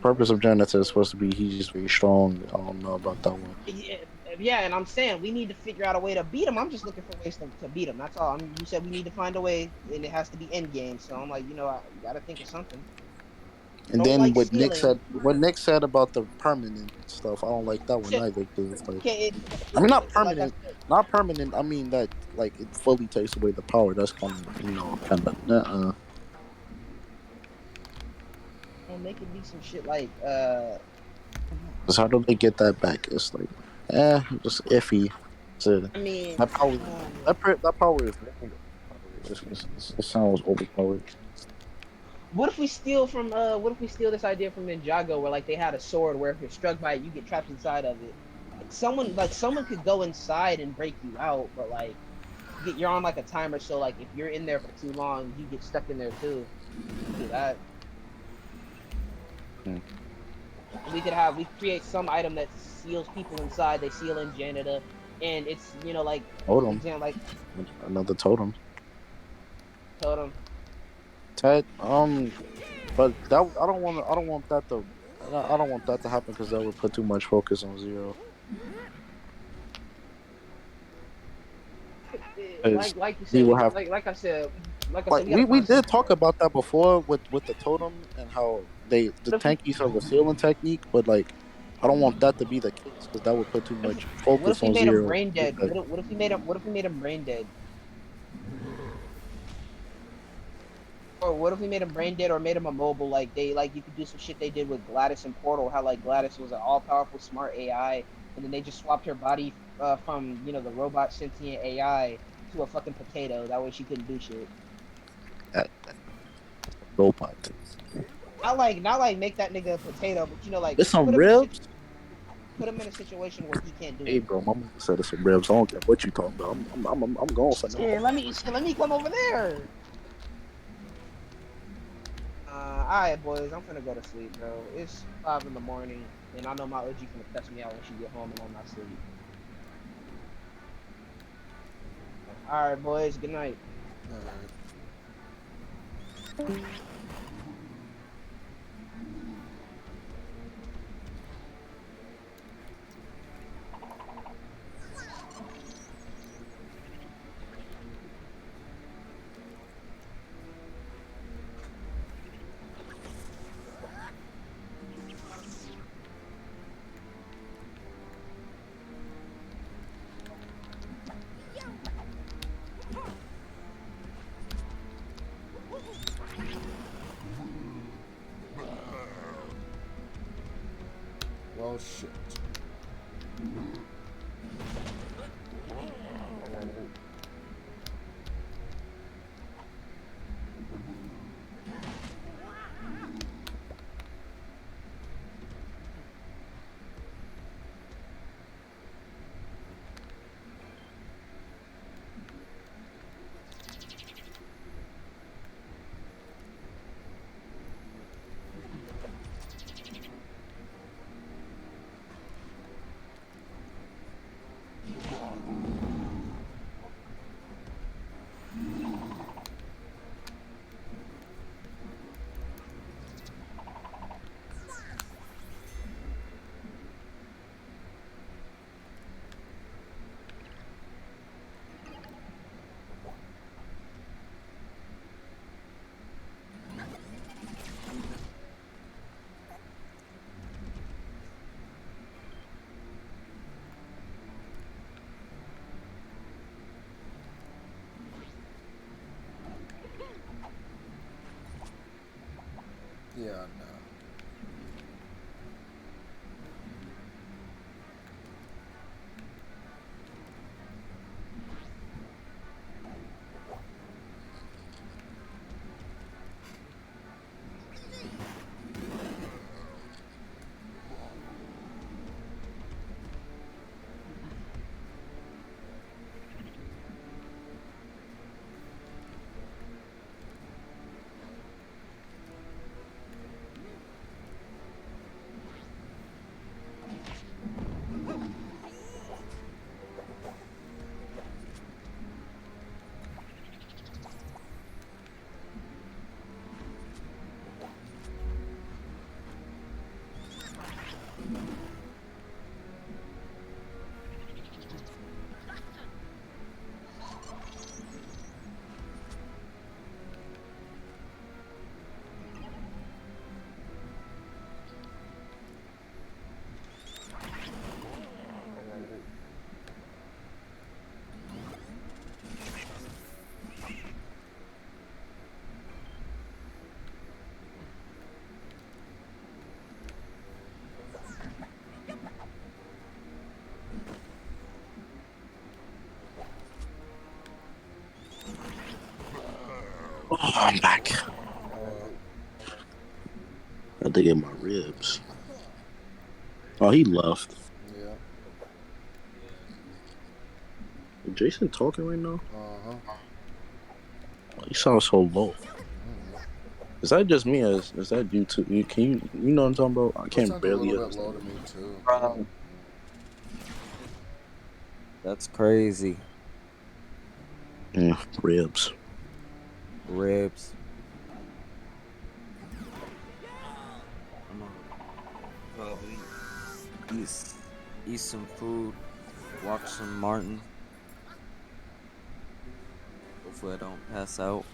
Speaker 4: Purpose of Janitor is supposed to be he's very strong. I don't know about that one.
Speaker 3: Yeah, and I'm saying we need to figure out a way to beat him. I'm just looking for ways to beat him. That's all. You said we need to find a way, and it has to be end game. So I'm like, I gotta think of something.
Speaker 4: And then like what Nick said about the permanent stuff, I don't like that one either. It's like, I mean, not permanent, not permanent. I mean that like it fully takes away the power. That's kind of
Speaker 3: Well, make it be some shit like
Speaker 4: Cause how do they get that back? It's like, just iffy. So,
Speaker 3: I mean,
Speaker 4: that power is. It sounds overpowered.
Speaker 3: What if we steal this idea from Ninjago, where like they had a sword where if you're struck by it, you get trapped inside of it. Someone could go inside and break you out, but like you're on like a timer, so like if you're in there for too long, you get stuck in there too. Do that. We create some item that seals people inside. They seal in Janitor, and it's like
Speaker 4: totem.
Speaker 3: Like
Speaker 4: Another totem.
Speaker 3: Totem.
Speaker 4: Ted, but that I don't want that to happen because that would put too much focus on Zero.
Speaker 3: Like you said, like I said,
Speaker 4: we did talk about that before with the totem and how the tankies have a sealing technique, but like I don't want that to be the case because that would put too much
Speaker 3: What if
Speaker 4: focus
Speaker 3: we
Speaker 4: on
Speaker 3: made him
Speaker 4: Zero.
Speaker 3: brain dead?
Speaker 4: Yeah.
Speaker 3: What if we made him? What if we made him brain dead? Or what if we made him brain dead or made him immobile? Like they like you could do some shit they did with Gladys and Portal. How like Gladys was an all powerful smart AI, and then they just swapped her body from the robot sentient AI to a fucking potato. That way she couldn't do shit.
Speaker 4: That robot.
Speaker 3: Not like make that nigga a potato, but like
Speaker 4: There's some
Speaker 3: put him in a
Speaker 4: ribs.
Speaker 3: put him in a situation where he can't do
Speaker 4: Hey,
Speaker 3: anything.
Speaker 4: bro, my mama said there's some ribs. I don't care what you talking about. I'm going for them.
Speaker 3: Shit, let me come over there. Alright, boys, I'm finna go to sleep, bro. It's 5 in the morning, and I know my OG finna cuss me out when she get home and I'm not asleep. Alright, boys, good night.
Speaker 1: Well, shit. Yeah, no.
Speaker 4: Oh, I'm back. I had to get my ribs. Oh, he left.
Speaker 1: Yeah.
Speaker 4: Is Jason talking right now?
Speaker 1: Uh-huh.
Speaker 4: Oh, he sounds so low. Is that just me? Or is that you too? You know what I'm talking about? I
Speaker 1: That
Speaker 4: can't
Speaker 1: sounds a
Speaker 4: barely
Speaker 1: little bit low
Speaker 4: understand.
Speaker 1: to me, too.
Speaker 8: That's crazy.
Speaker 4: Ribs.
Speaker 8: Ribs. I'm gonna probably eat some food, watch some Martin. Hopefully I don't pass out.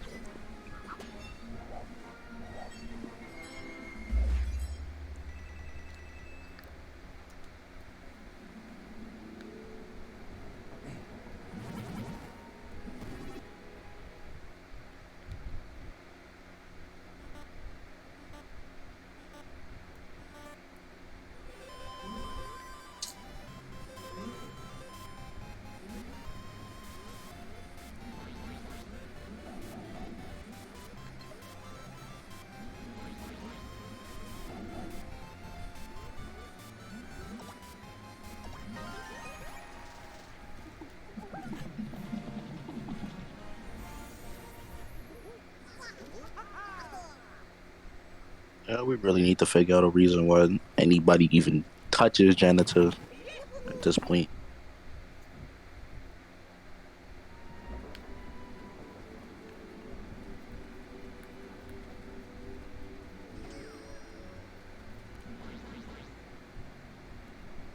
Speaker 4: Yeah, we really need to figure out a reason why anybody even touches janitor at this point.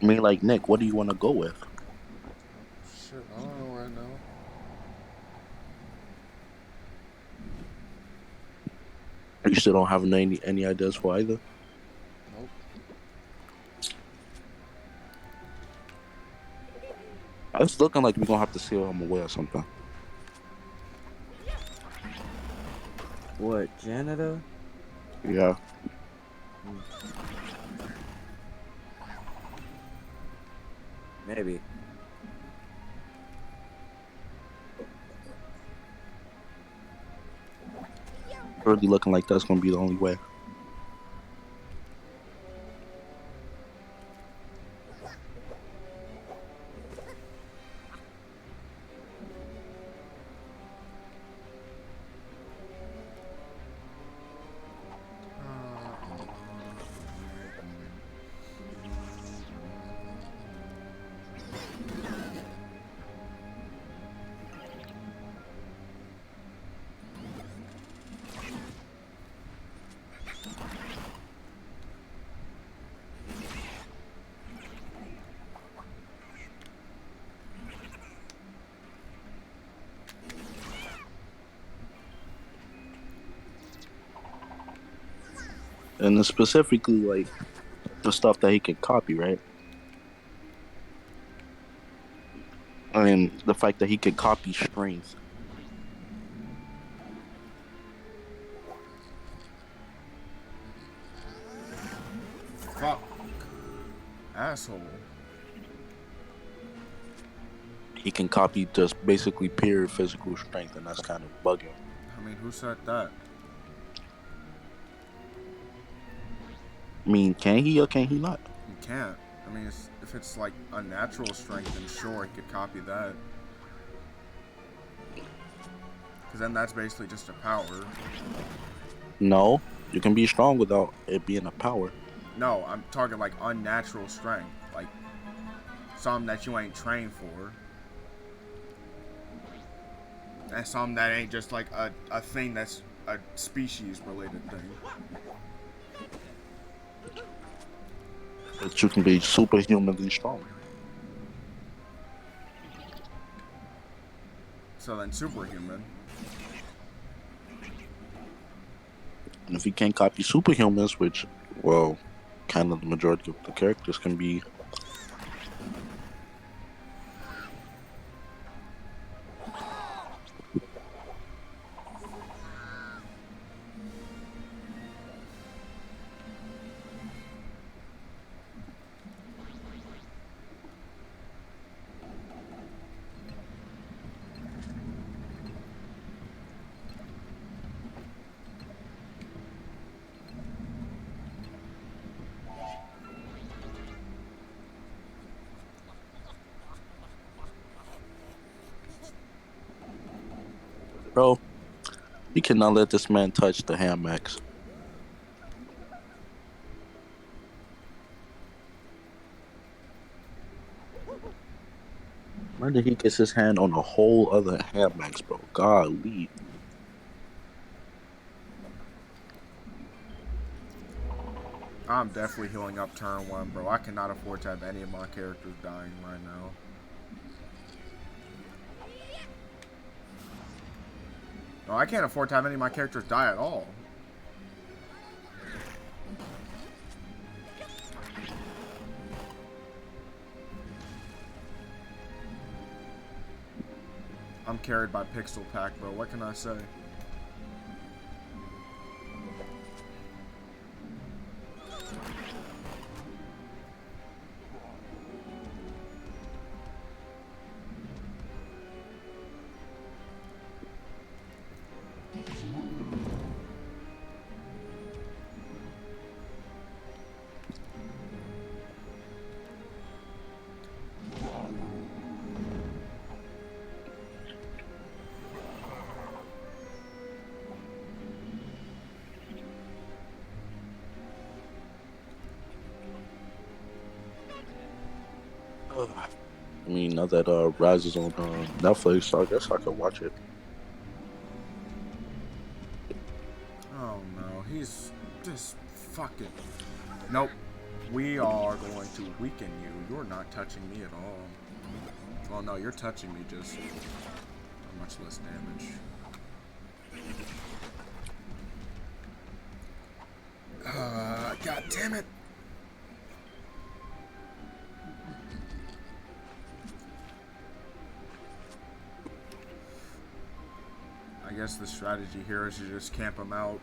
Speaker 4: I mean, like Nick, what do you want to go with?
Speaker 1: Shit, I don't know right now.
Speaker 4: You still don't have any ideas for either.
Speaker 1: Nope.
Speaker 4: It's looking like we're gonna have to seal him away or something.
Speaker 8: What, janitor?
Speaker 4: Yeah.
Speaker 8: Hmm, maybe.
Speaker 4: Really looking like that's gonna be the only way. And it's specifically like the stuff that he can copy, right? I mean, the fact that he can copy strength.
Speaker 1: Fuck. Asshole.
Speaker 4: He can copy just basically pure physical strength, and that's kind of bugging.
Speaker 1: I mean, who said that?
Speaker 4: I mean, can he or can he not?
Speaker 1: You can't. I mean, if it's like unnatural strength, then sure, he could copy that. Because then that's basically just a power.
Speaker 4: No, you can be strong without it being a power.
Speaker 1: No, I'm talking like unnatural strength. Like, something that you ain't trained for. And something that ain't just like a thing that's a species related thing.
Speaker 4: But you can be superhumanly strong.
Speaker 1: So then superhuman.
Speaker 4: And if he can't copy superhumans, which, well, kind of the majority of the characters can be. Bro, you cannot let this man touch the hand max. When did he get his hand on a whole other hand max, bro? Golly.
Speaker 1: I'm definitely healing up turn 1, bro. I cannot afford to have any of my characters dying right now. No, I can't afford to have any of my characters die at all. I'm carried by Pixel Pack, bro. What can I say?
Speaker 4: mean, now that Rise is on Netflix, so I guess I could watch it.
Speaker 1: Oh no, he's just fucking. Nope. We are going to weaken you. You're not touching me at all. Well, no, you're touching me, just much less damage. God damn it! I guess the strategy here is to just camp him out.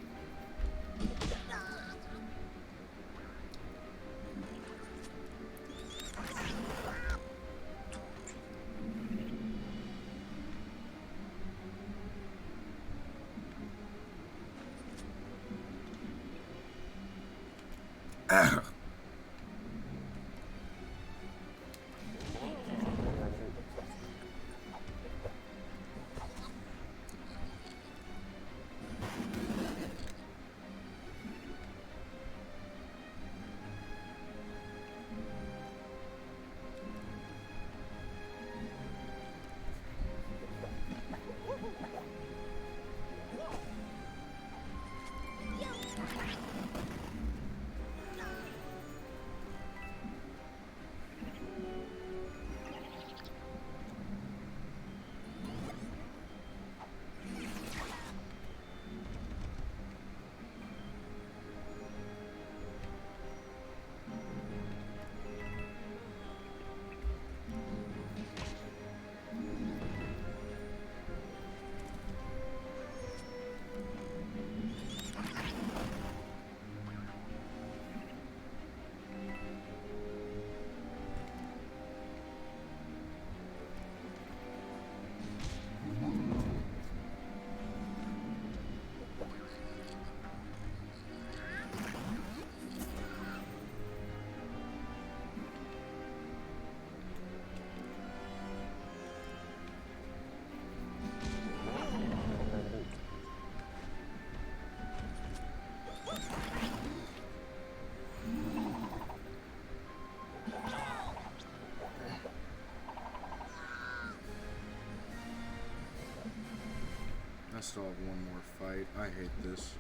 Speaker 1: I still have one more fight. I hate this.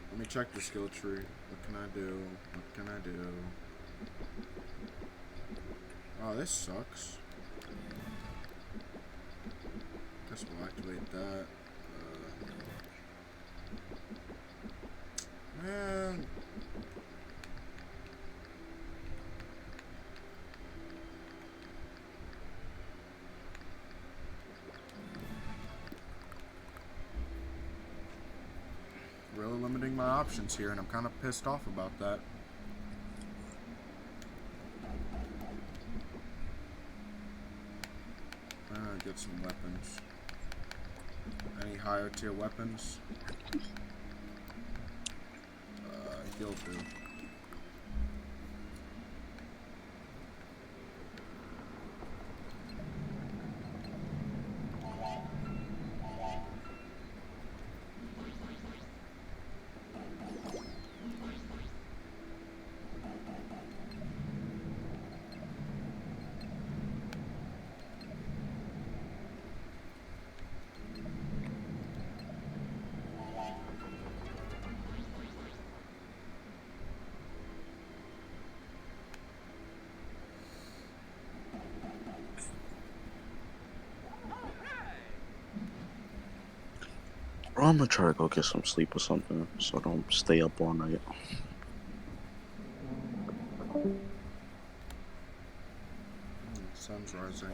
Speaker 1: Let me check the skill tree. What can I do? What can I do? Oh, this sucks. Guess we'll activate that. Man. Really limiting my options here, and I'm kind of pissed off about that. Get some weapons. Any higher tier weapons? He'll do.
Speaker 4: I'm gonna try to go get some sleep or something, so I don't stay up all night.
Speaker 1: Sun's rising.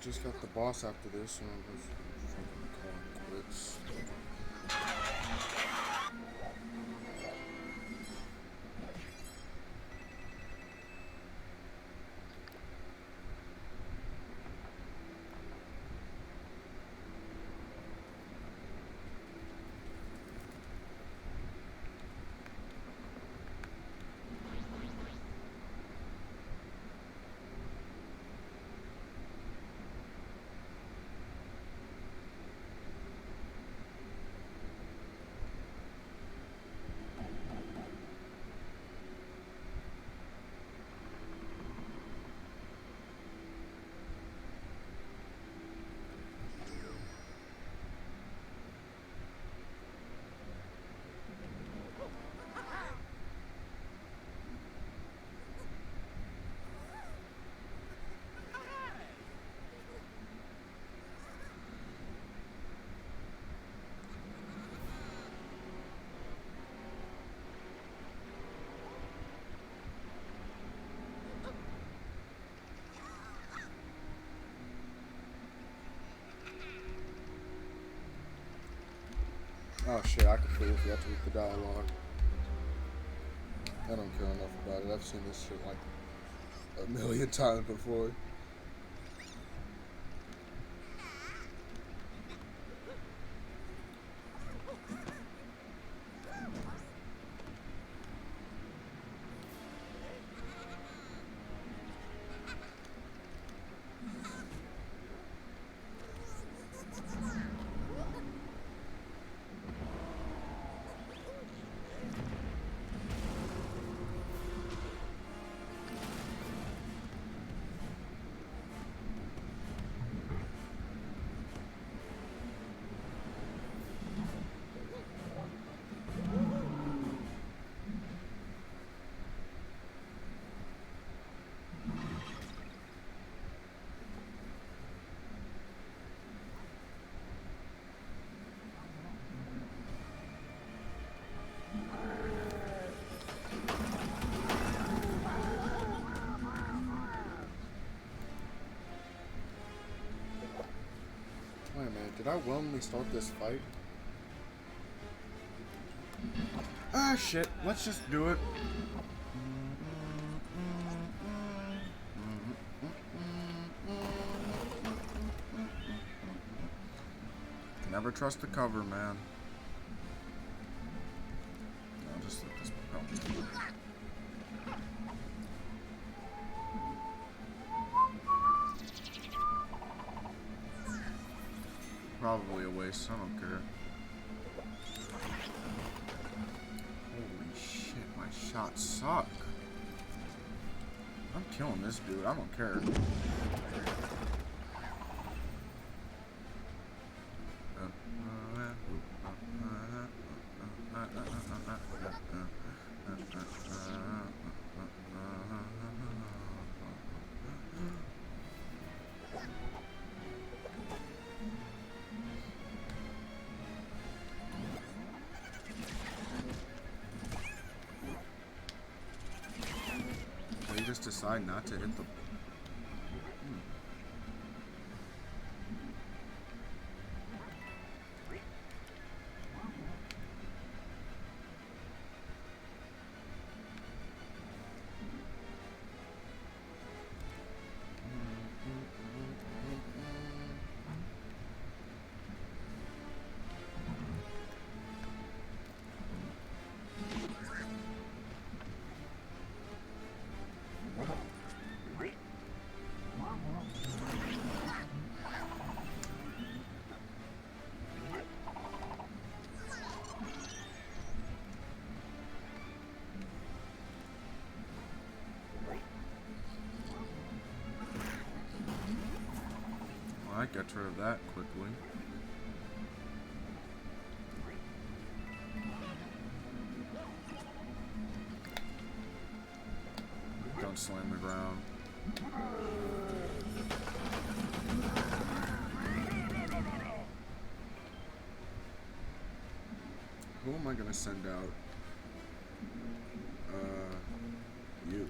Speaker 1: Just got the boss after this, and I'm just calling quits. Oh shit, I completely forgot to read the dialogue. I don't care enough about it. I've seen this shit like a million times before. Wait a minute, did I willingly start this fight? Ah shit, let's just do it. Can never trust the cover, man. I'll just let this propel. Probably a waste, I don't care. Holy shit, my shots suck. I'm killing this dude, I don't care. Just decide not to hit the... I got rid of that quickly. Don't slam the ground. Who am I gonna send out? You.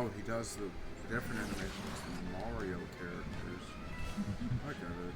Speaker 1: Oh, he does the different animations than Mario characters. I get it.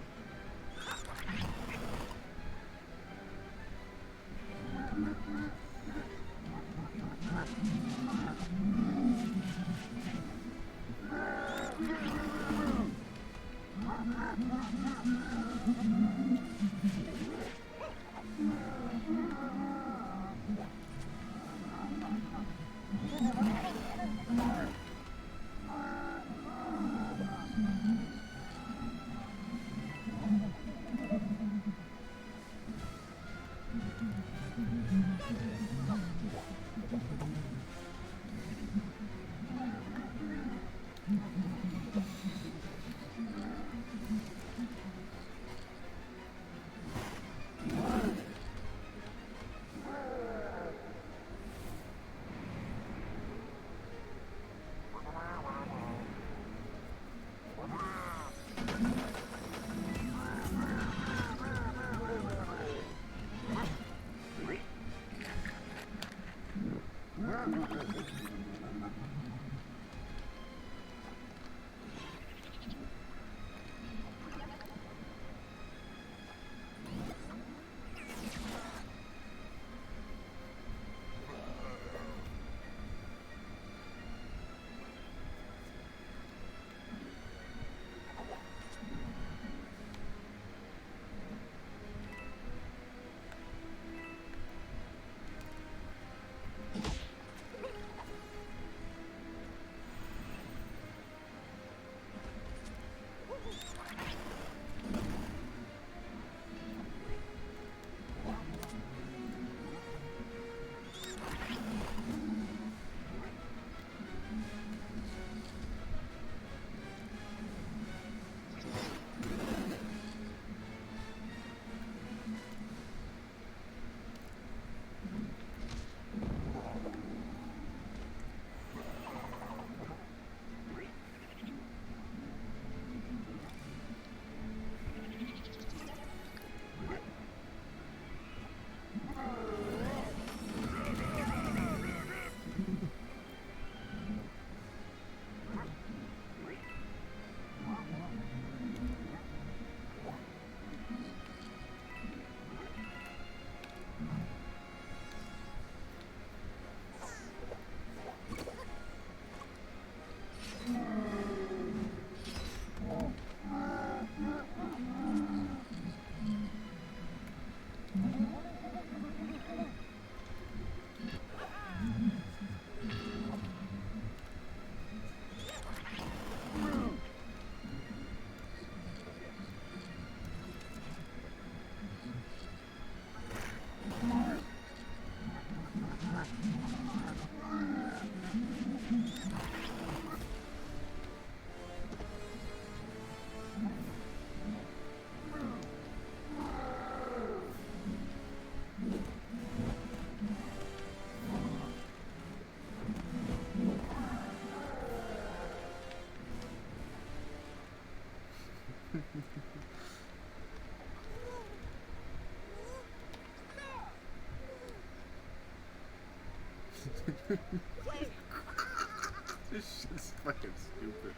Speaker 1: This shit's fucking stupid.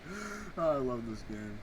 Speaker 1: Oh, I love this game.